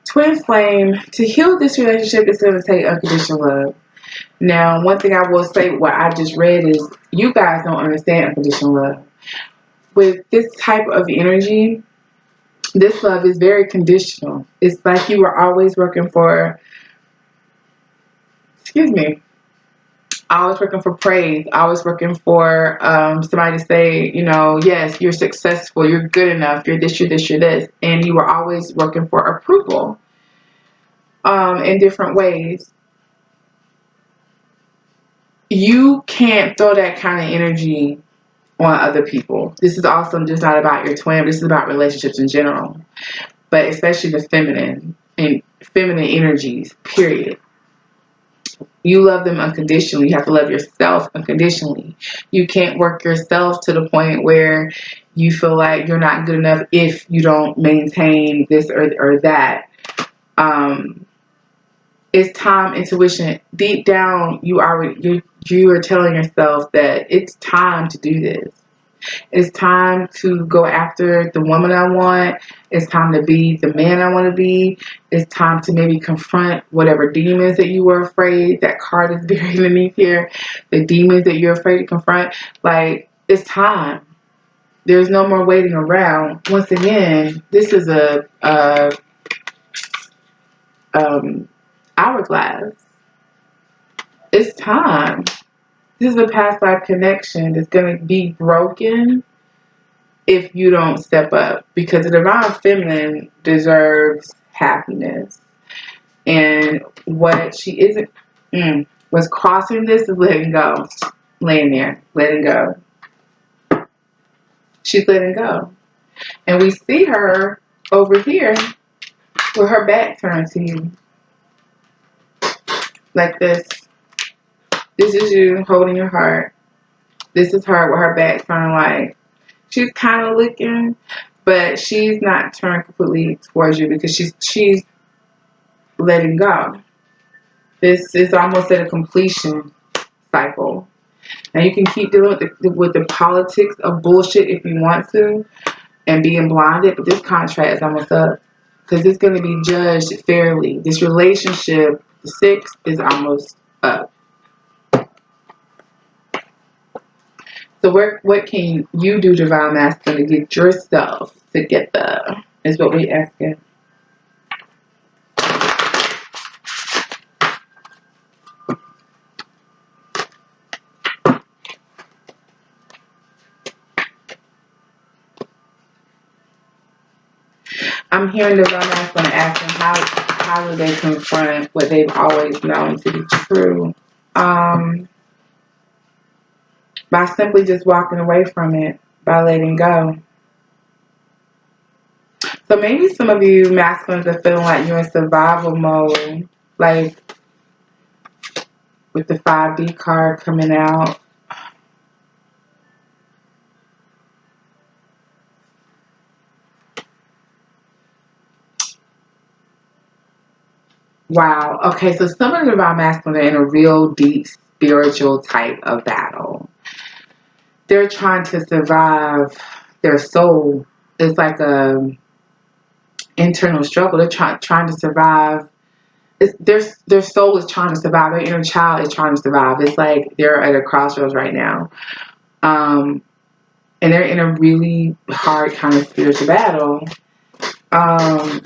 Twin Flame, to heal this relationship, is going to take unconditional love. Now, one thing I will say, what I just read, is you guys don't understand unconditional love. With this type of energy, this love is very conditional. It's like you were always working for, always working for praise, always working for somebody to say, yes, you're successful, you're good enough, you're this, you're this, you're this. And you were always working for approval in different ways. You can't throw that kind of energy on other people. This is also just not about your twin. This is about relationships in general, but especially the feminine and feminine energies, period. You love them unconditionally. You have to love yourself unconditionally. You can't work yourself to the point where you feel like you're not good enough if you don't maintain this or that. Um, it's time, intuition. Deep down, you are telling yourself that it's time to do this. It's time to go after the woman I want. It's time to be the man I want to be. It's time to maybe confront whatever demons that you were afraid. That card is buried beneath here. The demons that you're afraid to confront. Like, it's time. There's no more waiting around. Once again, this is a hourglass. It's time. This is a past life connection that's going to be broken if you don't step up, because the divine feminine deserves happiness, and what she isn't was crossing this is letting go, laying there letting go. She's letting go, and we see her over here with her back turned to you like this. This is you holding your heart. This is her with her back turned, like she's kind of looking, but she's not turned completely towards you because she's letting go. This is almost at a completion cycle. Now you can keep dealing with the politics of bullshit if you want to and being blinded, but this contract is almost up because it's going to be judged fairly. This relationship, the 6, is almost up. So what can you do, Divine Masculine, to get yourself together is what we asking. I'm hearing Divine Masculine asking how do they confront what they've always known to be true? By simply just walking away from it, by letting go. So maybe some of you masculines are feeling like you're in survival mode, like with the 5D card coming out. Wow. Okay, so some of the divine masculines are in a real deep spiritual type of battle. They're trying to survive their soul. It's like a internal struggle. They're trying to survive. Their soul is trying to survive. Their inner child is trying to survive. It's like they're at a crossroads right now. And they're in a really hard kind of spiritual battle. I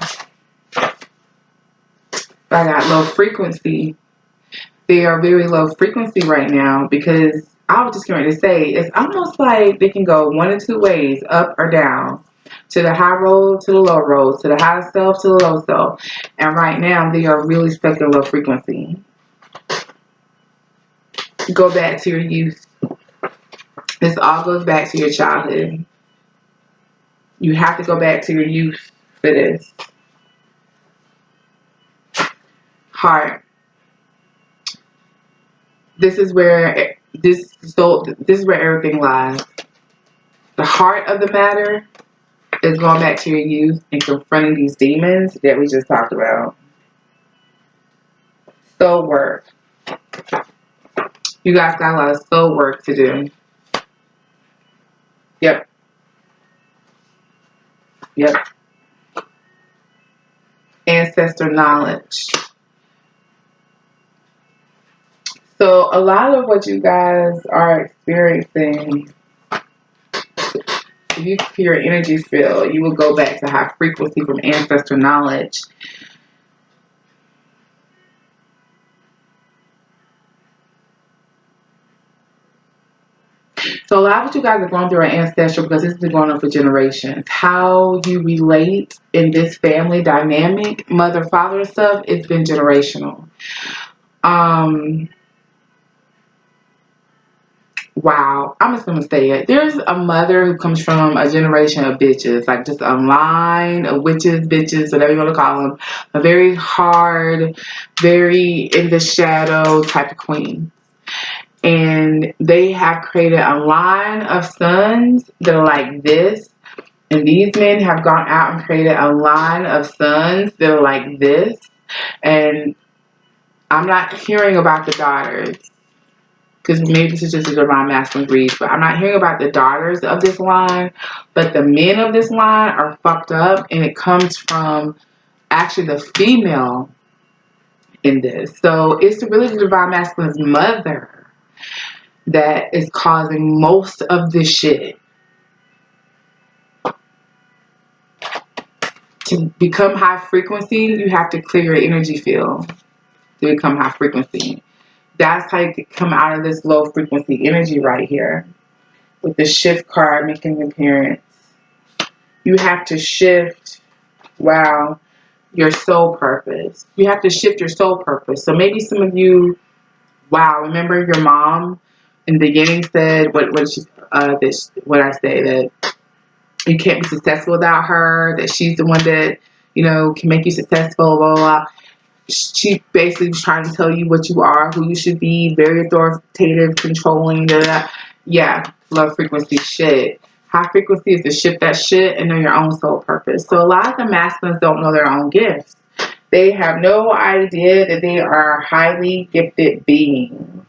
got low frequency. They are very low frequency right now because I was just going to say it's almost like they can go one or two ways, up or down, to the high road, to the low road, to the high self, to the low self. And right now they are really stuck in low frequency. Go back to your youth. This all goes back to your childhood. You have to go back to your youth for this. Heart. This is where everything lies. The heart of the matter is going back to your youth and confronting these demons that we just talked about. Soul work. You guys got a lot of soul work to do. Yep. Ancestor knowledge. So a lot of what you guys are experiencing, if you hear your energy field, you will go back to high frequency from ancestor knowledge. So a lot of what you guys are going through are ancestral because this has been going on for generations. How you relate in this family dynamic, mother, father stuff, it's been generational. wow, I'm just gonna say it. There's a mother who comes from a generation of bitches, like just a line of witches, bitches, whatever you want to call them. A very hard, very in the shadow type of queen. And they have created a line of sons that are like this. And these men have gone out and created a line of sons that are like this. And I'm not hearing about the daughters, because maybe this is just a divine masculine breed, but I'm not hearing about the daughters of this line, but the men of this line are fucked up, and it comes from actually the female in this. So it's really the divine masculine's mother that is causing most of this shit. To become high frequency, you have to clear your energy field to become high frequency. That's how you can come out of this low frequency energy right here. With the shift card making an appearance. You have to shift, wow, your soul purpose. You have to shift your soul purpose. So maybe some of you, wow, remember your mom in the beginning said, what I say, that you can't be successful without her, that she's the one that, can make you successful, blah, blah, blah. She basically was trying to tell you what you are, who you should be, very authoritative, controlling, blah, blah. Yeah, low frequency shit. High frequency is to shift that shit and know your own soul purpose. So a lot of the masculines don't know their own gifts. They have no idea that they are highly gifted beings.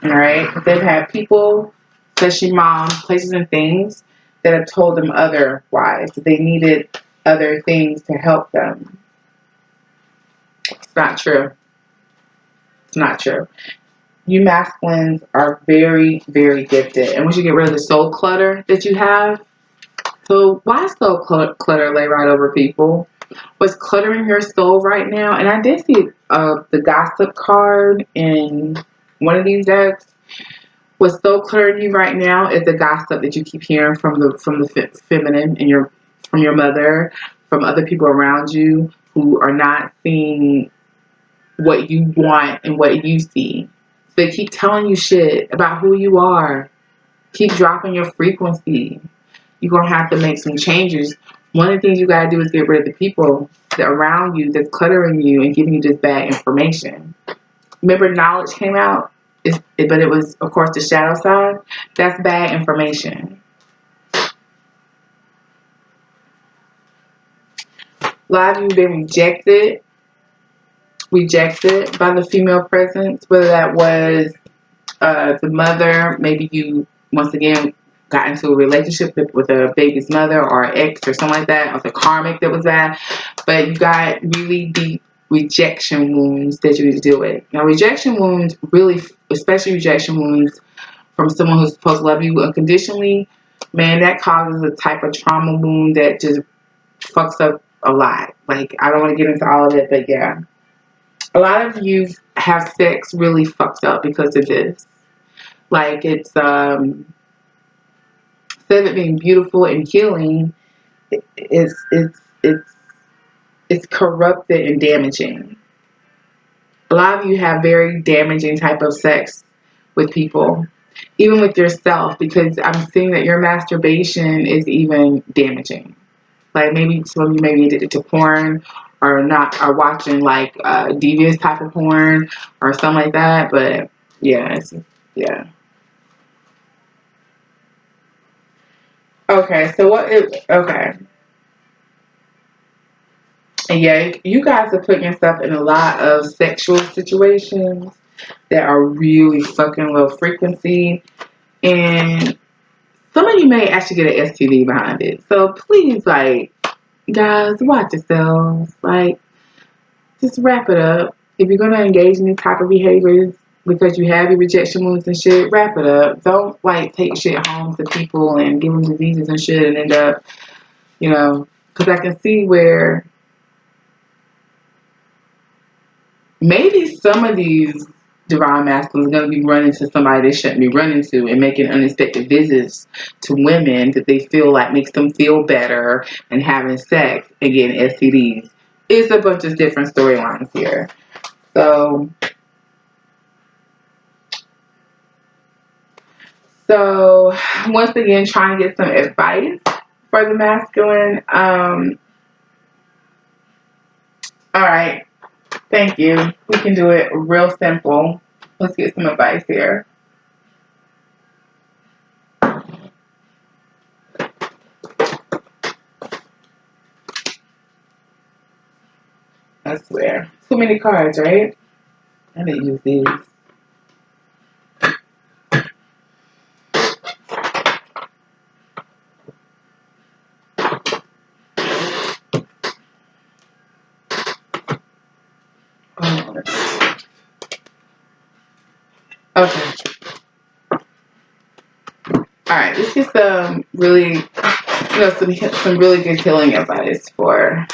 Alright? They've had people, especially moms, places and things, that have told them otherwise. That they needed other things to help them. It's not true. It's not true. You masculines are very, very gifted. And once you get rid of the soul clutter that you have, so why soul clutter lay right over people? What's cluttering your soul right now? And I did see the gossip card in one of these decks. What's soul cluttering you right now is the gossip that you keep hearing from the feminine and from your mother, from other people around you who are not seeing what you want and what you see. So they keep telling you shit about who you are. Keep dropping your frequency. You're going to have to make some changes. One of the things you got to do is get rid of the people that around you that's cluttering you and giving you this bad information. Remember, knowledge came out, but it was, of course, the shadow side. That's bad information. A lot of you have been rejected by the female presence, whether that was the mother, maybe you, once again, got into a relationship with a baby's mother or an ex or something like that, or the karmic that was bad, but you got really deep rejection wounds that you need to deal with. Now, rejection wounds, really, especially rejection wounds from someone who's supposed to love you unconditionally, man, that causes a type of trauma wound that just fucks up a lot. Like, I don't want to get into all of it, but yeah. A lot of you have sex really fucked up because of this. Like, it's, instead of it being beautiful and healing, it's corrupted and damaging. A lot of you have very damaging type of sex with people, even with yourself, because I'm seeing that your masturbation is even damaging. Like, maybe some of you may be addicted to porn, or not, are watching like devious type of porn or something like that. But yeah, yeah. Okay, so okay. And yeah, you guys are putting yourself in a lot of sexual situations that are really fucking low frequency. And some of you may actually get an STD behind it. So please, like, guys, watch yourselves. Like, just wrap it up. If you're going to engage in these type of behaviors because you have your rejection wounds and shit, wrap it up. Don't, like, take shit home to people and give them diseases and shit and end up, because I can see where maybe some of these divine masculines are going to be running to somebody they shouldn't be running to and making unexpected visits to women that they feel like makes them feel better and having sex and getting STDs. It's a bunch of different storylines here. So So once again, trying to get some advice for the masculine. All right. Thank you. We can do it real simple. Let's get some advice here. I swear. Too many cards, right? I need to use these. Oh, okay. All right. Let's get some really, some really good healing advice for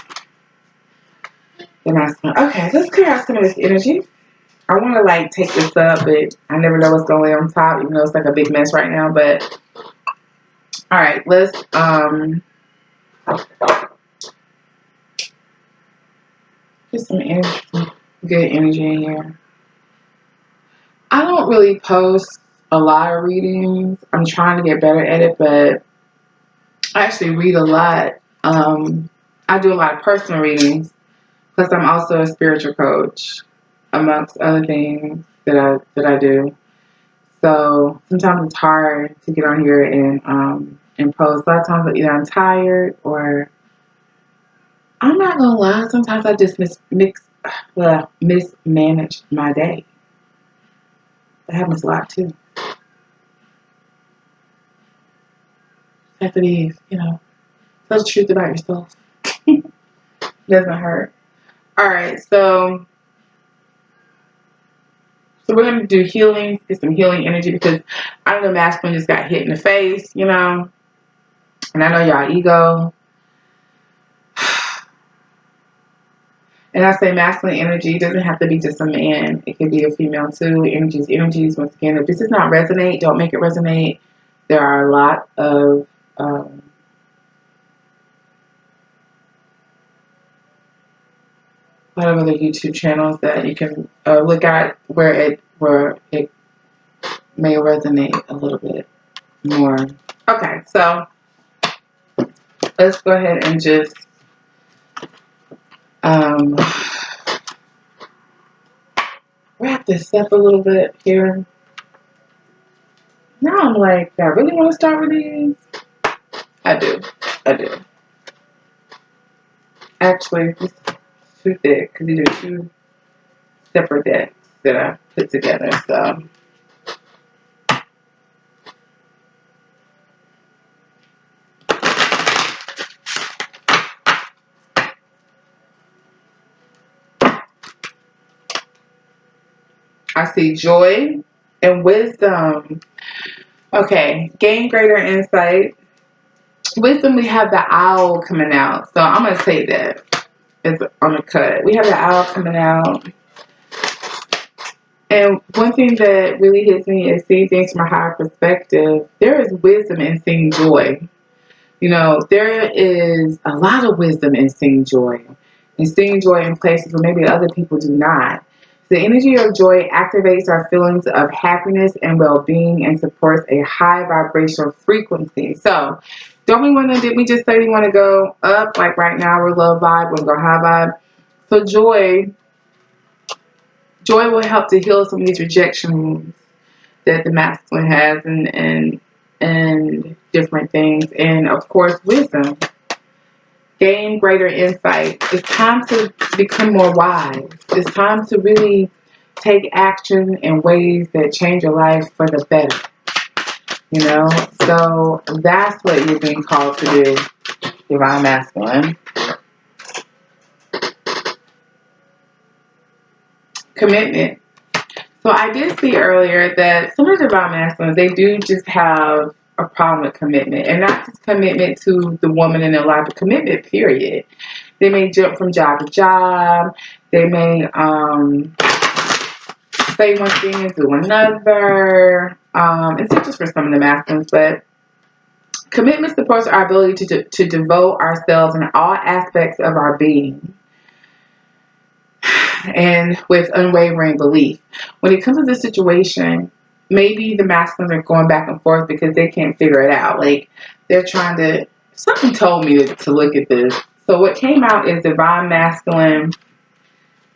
the masculine. Okay, let's clear out some of this energy. I want to like take this up, but I never know what's going on top, even though it's like a big mess right now. But all right, let's get some energy, good energy in here. I don't really post a lot of readings. I'm trying to get better at it, but I actually read a lot. I do a lot of personal readings, plus I'm also a spiritual coach, amongst other things that I do. So sometimes it's hard to get on here and post. A lot of times either I'm tired or I'm not gonna lie. Sometimes I just mismanage my day. That happens a lot too. You have to be, tell the truth about yourself. Doesn't hurt. All right, so we're gonna do healing, get some healing energy because I know the masculine just got hit in the face, and I know y'all ego. And I say masculine energy doesn't have to be just a man. It can be a female too. Energies. Once again, if this does not resonate, don't make it resonate. There are a lot of other YouTube channels that you can look at where it may resonate a little bit more. Okay, so let's go ahead and just wrap this up a little bit here. Now I'm like, I really want to start with these. I do. Actually, this is too thick because these are two separate decks that I put together. So I see joy and wisdom. Okay, gain greater insight. Wisdom, we have the owl coming out. So I'm going to say that it's on the cut. We have the owl coming out. And one thing that really hits me is seeing things from a higher perspective. There is wisdom in seeing joy. There is a lot of wisdom in seeing joy. And seeing joy in places where maybe other people do not. The energy of joy activates our feelings of happiness and well-being and supports a high vibrational frequency. So, did we just say we want to go up? Like right now, we're low vibe, we're going to go high vibe. So joy will help to heal some of these rejection wounds that the masculine has and different things. And of course, wisdom. Gain greater insight. It's time to become more wise. It's time to really take action in ways that change your life for the better. So that's what you're being called to do, divine masculine. Commitment. So I did see earlier that some of the divine masculines, they do just have a problem with commitment, and not just commitment to the woman in their life, but commitment period. They may jump from job to job. They may say one thing and do another. It's not just for some of the masculines, but commitment supports our ability to devote ourselves in all aspects of our being and with unwavering belief. When it comes to this situation, maybe the masculines are going back and forth because they can't figure it out. Like, they're trying to, something told me to look at this. So what came out is divine masculine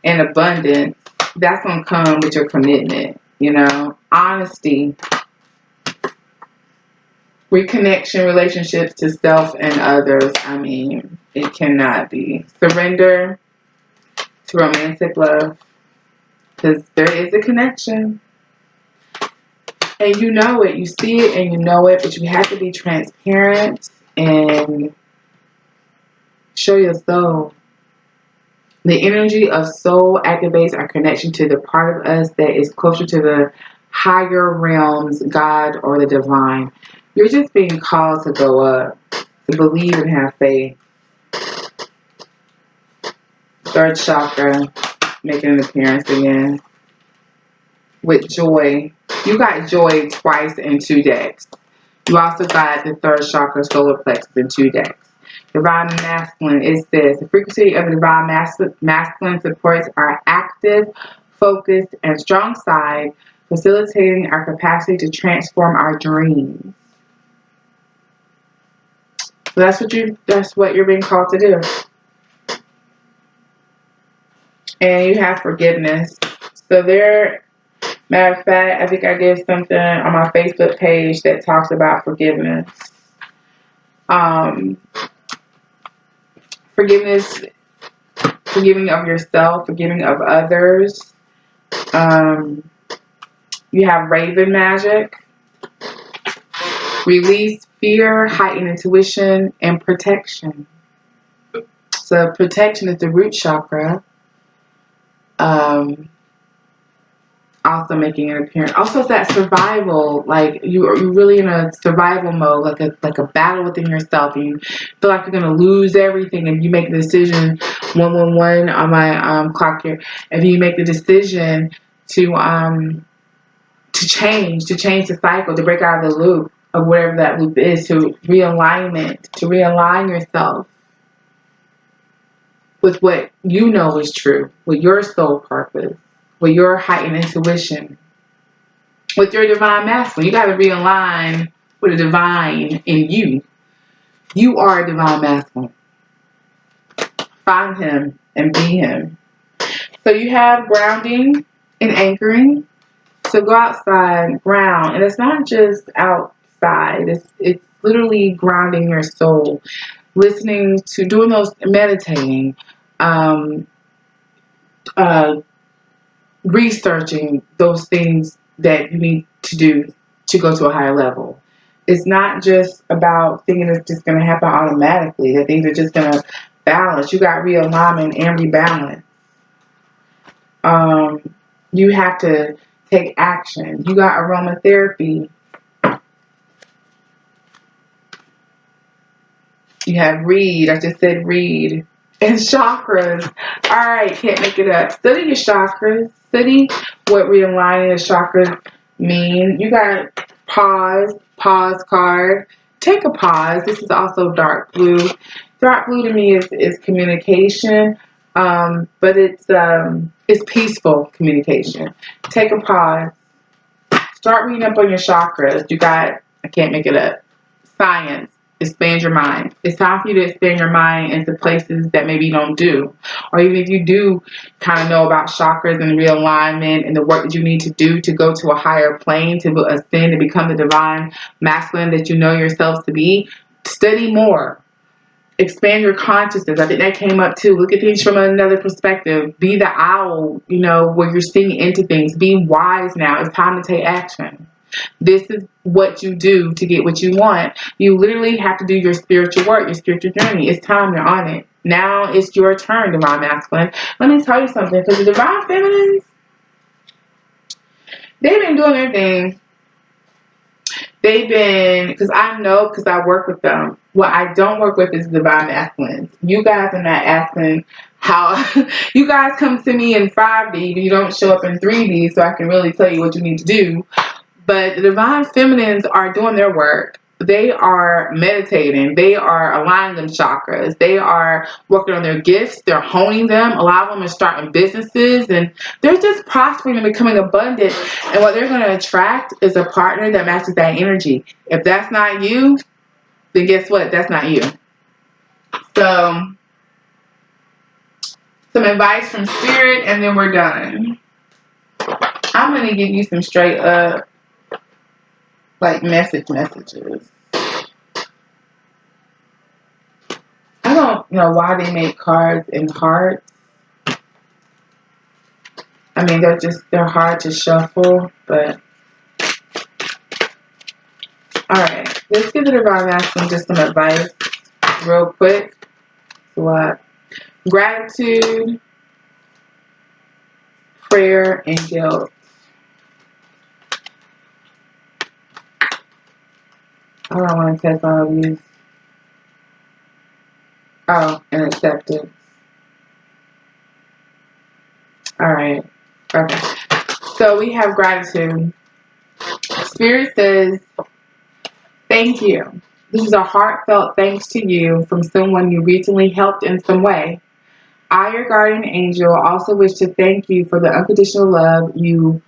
and abundance. That's going to come with your commitment, you know, honesty, reconnection, relationships to self and others. I mean, it cannot be. Surrender to romantic love, because there is a connection. And you know it, you see it and you know it, but you have to be transparent and show your soul. The energy of soul activates our connection to the part of us that is closer to the higher realms, God or the divine. You're just being called to go up, to believe and have faith. Third chakra making an appearance again with joy. You got joy twice in 2 decks. You also got the third chakra, solar plexus, in 2 decks. Divine masculine, it says, the frequency of the divine masculine supports our active, focused, and strong side, facilitating our capacity to transform our dreams. So that's what you're being called to do. And you have forgiveness. So there, matter of fact, I think I did something on my Facebook page that talks about forgiveness. Forgiveness, forgiving of yourself, forgiving of others. You have Raven magic. Release fear, heighten intuition, and protection. So protection is the root chakra. Also making an appearance. Also, that survival, like you're really in a survival mode, like a battle within yourself. And you feel like you're gonna lose everything, and you make the decision. 111 on my clock here. If you make the decision to change the cycle, to break out of the loop of whatever that loop is, to realign yourself with what you know is true, with your soul purpose, with your heightened intuition, with your divine masculine. You got to realign with the divine in you. You are a divine masculine. Find him and be him. So you have grounding and anchoring. So go outside, ground, and it's not just outside. It's literally grounding your soul, listening to, doing those, meditating, researching those things that you need to do to go to a higher level. It's not just about thinking it's just going to happen automatically, that things are just going to balance. You got realignment and rebalance. You have to take action. You got aromatherapy. You have read. I just said read. And chakras. Alright, can't make it up. Study your chakras. Study what realigning the chakras mean. You got pause card. Take a pause. This is also dark blue. Dark blue to me is communication. But it's peaceful communication. Take a pause. Start reading up on your chakras. You got, I can't make it up, science. Expand your mind. It's time for you to expand your mind into places that maybe you don't do. Or even if you do kind of know about chakras and realignment and the work that you need to do to go to a higher plane, to ascend and become the divine masculine that you know yourself to be, study more. Expand your consciousness. I think that came up too. Look at things from another perspective. Be the owl, where you're seeing into things. Be wise now. It's time to take action. This is what you do to get what you want. You literally have to do your spiritual work, your spiritual journey. It's time. You're on it. Now it's your turn, divine masculine. Let me tell you something. Because the divine feminines, they've been doing their thing. Because I work with them. What I don't work with is divine masculine. You guys are not asking how. You guys come to me in 5D, but you don't show up in 3D, so I can really tell you what you need to do. But the divine feminines are doing their work. They are meditating. They are aligning them chakras. They are working on their gifts. They're honing them. A lot of them are starting businesses, and they're just prospering and becoming abundant. And what they're going to attract is a partner that matches that energy. If that's not you, then guess what? That's not you. So, some advice from Spirit, and then we're done. I'm going to give you some straight up, like, messages. I don't know why they make cards in hearts. I mean, they're hard to shuffle, but alright. Let's give the Divine Masculine just some advice real quick. What? Gratitude, prayer, and guilt. I don't want to test all of these. Oh, and acceptance. Alright. Okay. So we have gratitude. Spirit says, thank you. This is a heartfelt thanks to you from someone you recently helped in some way. I, your guardian angel, also wish to thank you for the unconditional love you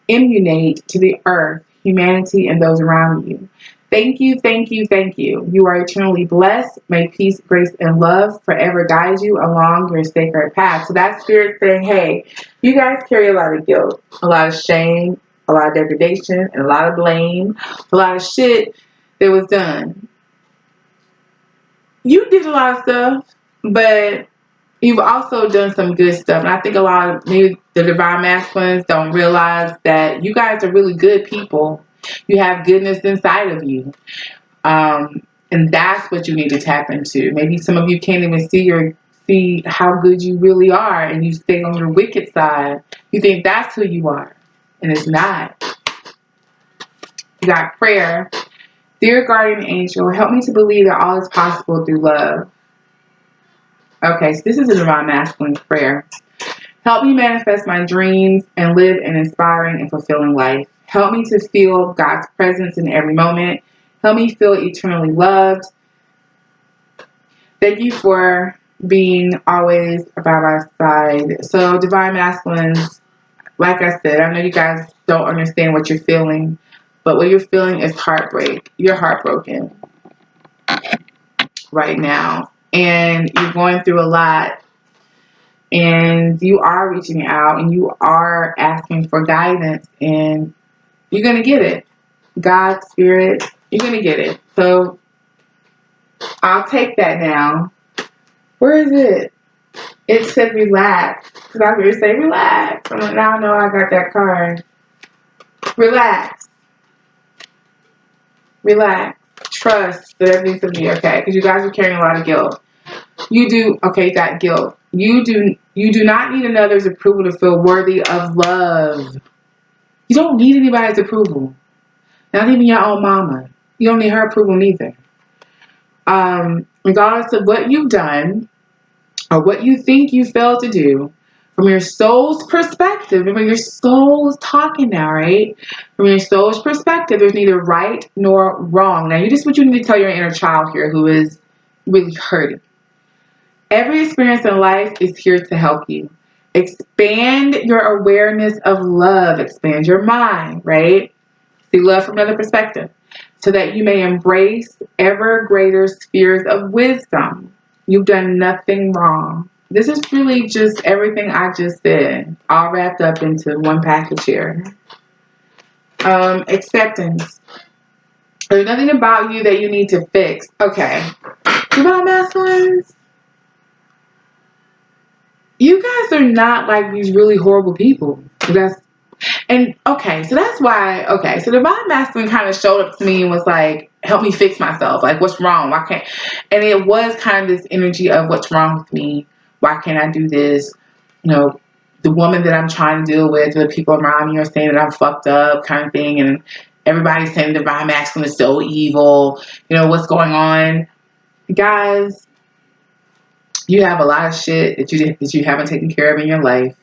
emanate to the earth, humanity, and those around you. Thank you, thank you, thank you. You are eternally blessed. May peace, grace, and love forever guide you along your sacred path. So that's Spirit saying, hey, you guys carry a lot of guilt, a lot of shame, a lot of degradation, and a lot of blame, a lot of shit that was done. You did a lot of stuff, but you've also done some good stuff. And I think a lot of maybe the Divine Masculines don't realize that you guys are really good people. You have goodness inside of you. And that's what you need to tap into. Maybe some of you can't even see how good you really are, and you stay on your wicked side. You think that's who you are, and it's not. You got prayer. Dear guardian angel, help me to believe that all is possible through love. Okay, so this is a Divine Masculine prayer. Help me manifest my dreams and live an inspiring and fulfilling life. Help me to feel God's presence in every moment. Help me feel eternally loved. Thank you for being always by my side. So, Divine Masculines, like I said, I know you guys don't understand what you're feeling, but what you're feeling is heartbreak. You're heartbroken right now, and you're going through a lot. And you are reaching out and you are asking for guidance, and you're going to get it. God, Spirit, you're going to get it. So I'll take that now. Where is it? It said relax. Because I was going to say relax. I'm like, now I know I got that card. Relax. Relax. Trust that everything's going to be okay. Because you guys are carrying a lot of guilt. You do, okay, that guilt. You do not need another's approval to feel worthy of love. You don't need anybody's approval. Not even your own mama. You don't need her approval neither. Regardless of what you've done or what you think you failed to do, from your soul's perspective, remember your soul's talking now, right? From your soul's perspective, there's neither right nor wrong. Now, what you need to tell your inner child here who is really hurting. Every experience in life is here to help you. Expand your awareness of love. Expand your mind, right? See love from another perspective, so that you may embrace ever greater spheres of wisdom. You've done nothing wrong. This is really just everything I just said, all wrapped up into one package here. Acceptance. There's nothing about you that you need to fix. Okay. Divine Masculines, you guys are not like these really horrible people. So that's why, so Divine Masculine kind of showed up to me and was like, help me fix myself. Like, what's wrong? Why can't, and it was kind of this energy of what's wrong with me? Why can't I do this? You know, the woman that I'm trying to deal with, the people around me are saying that I'm fucked up kind of thing. And everybody's saying Divine Masculine is so evil. You know, what's going on? Guys, you have a lot of shit that you haven't taken care of in your life.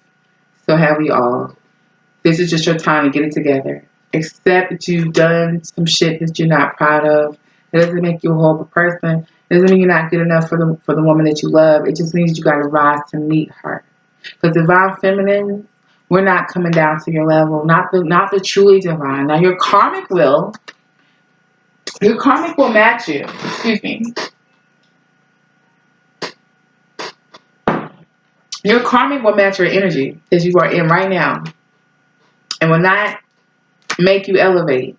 So have we all. This is just your time to get it together. Accept that you've done some shit that you're not proud of. It doesn't make you a horrible person. It doesn't mean you're not good enough for the woman that you love. It just means you got to rise to meet her. Because divine feminine, we're not coming down to your level. Not the truly divine. Now your karmic will match you. Excuse me. Your karmic will match your energy that you are in right now, and will not make you elevate.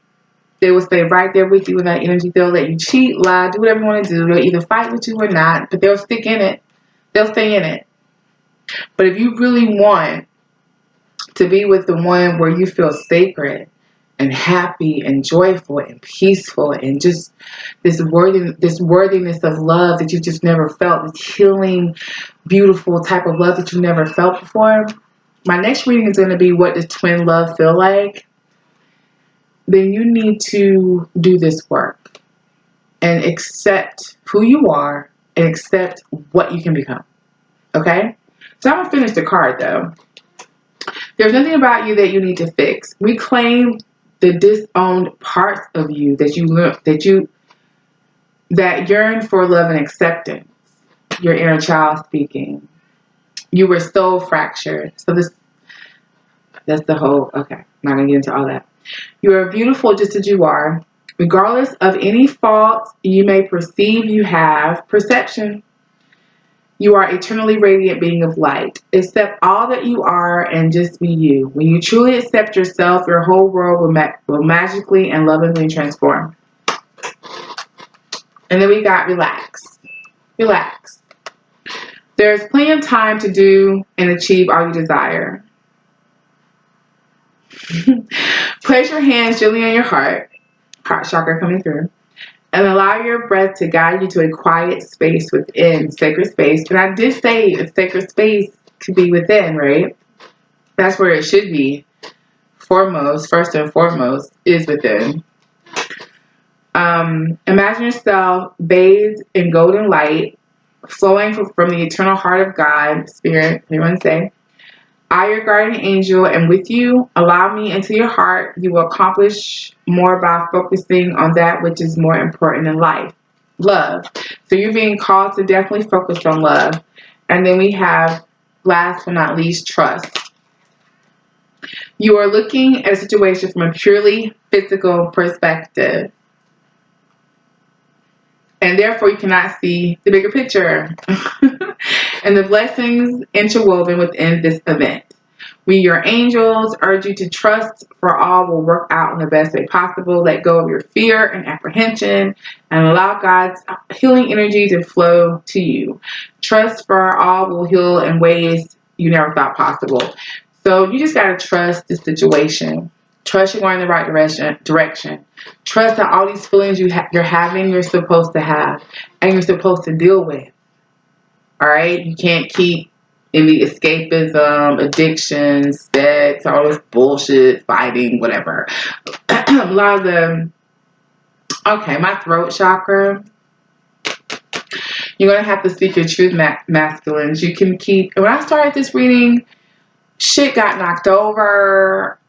They will stay right there with you in that energy. They'll let you cheat, lie, do whatever you want to do. They'll either fight with you or not, but they'll stick in it. They'll stay in it. But if you really want to be with the one where you feel sacred and happy and joyful and peaceful and just this worthiness of love that you just never felt, this healing, beautiful type of love that you never felt before, my next reading is going to be, what does twin love feel like? Then you need to do this work and accept who you are and accept what you can become. Okay? So I'm going to finish the card though. There's nothing about you that you need to fix. Reclaim the disowned parts of you that yearn for love and acceptance. Your inner child speaking. You were soul fractured. So that's the whole, okay, I'm not going to get into all that. You are beautiful just as you are. Regardless of any faults you may perceive you have, perception, you are eternally radiant being of light. Accept all that you are and just be you. When you truly accept yourself, your whole world will magically and lovingly transform. And then we got relax. Relax. There's plenty of time to do and achieve all you desire. Place your hands gently on your heart chakra coming through, and allow your breath to guide you to a quiet space within, sacred space. And I did say a sacred space could be within, right? That's where it should be. First and foremost, is within. Imagine yourself bathed in golden light, flowing from the eternal heart of God, Spirit, everyone say, I, your guardian angel, am with you. Allow me into your heart. You will accomplish more by focusing on that which is more important in life. Love. So you're being called to definitely focus on love. And then we have, last but not least, trust. You are looking at a situation from a purely physical perspective. And therefore you cannot see the bigger picture and the blessings interwoven within this event. We, your angels, urge you to trust, for all will work out in the best way possible. Let go of your fear and apprehension and allow God's healing energy to flow to you. Trust, for all will heal in ways you never thought possible. So you just got to trust the situation. Trust you're going in the right direction. Trust that all these feelings you're having, you're supposed to have and you're supposed to deal with. All right? You can't keep in the escapism, addiction, sex, all this bullshit, fighting, whatever. A lot of them. Okay, my throat chakra. You're going to have to speak your truth, masculines. You can keep. When I started this reading, shit got knocked over.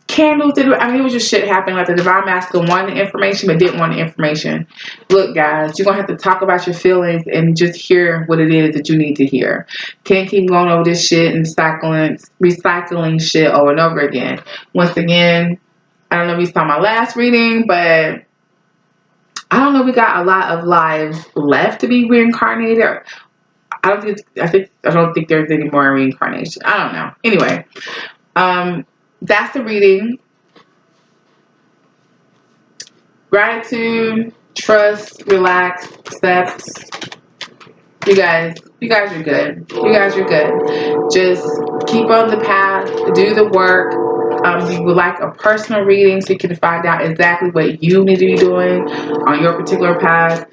Candles did. I mean, it was just shit happening. Like the divine masculine wanted the information, but didn't want the information. Look, guys, you're gonna have to talk about your feelings and just hear what it is that you need to hear. Can't keep going over this shit and recycling shit over and over again. Once again, I don't know if you saw my last reading, but I don't know if we got a lot of lives left to be reincarnated. I don't think there's any more reincarnation. I don't know. Anyway, that's the reading. Gratitude, trust, relax, accept. You guys are good. You guys are good. Just keep on the path, do the work. You would like a personal reading so you can find out exactly what you need to be doing on your particular path,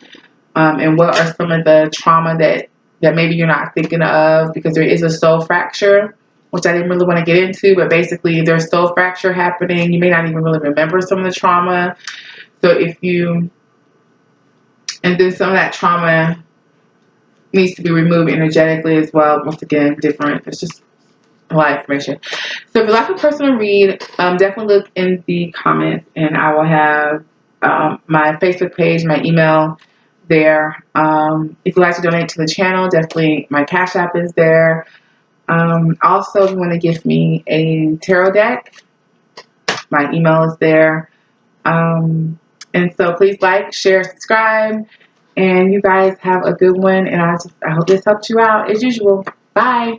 and what are some of the trauma that maybe you're not thinking of, because there is a soul fracture, which I didn't really want to get into, but basically there's soul fracture happening. You may not even really remember some of the trauma. So and then some of that trauma needs to be removed energetically as well. Once again, different. It's just a lot of information. So if you'd like a personal read, definitely look in the comments, and I will have my Facebook page, my email there. If you'd like to donate to the channel, definitely my Cash App is there. Also, if you want to give me a tarot deck, my email is there. And so please like, share, subscribe, and you guys have a good one. And I hope this helped you out as usual. Bye.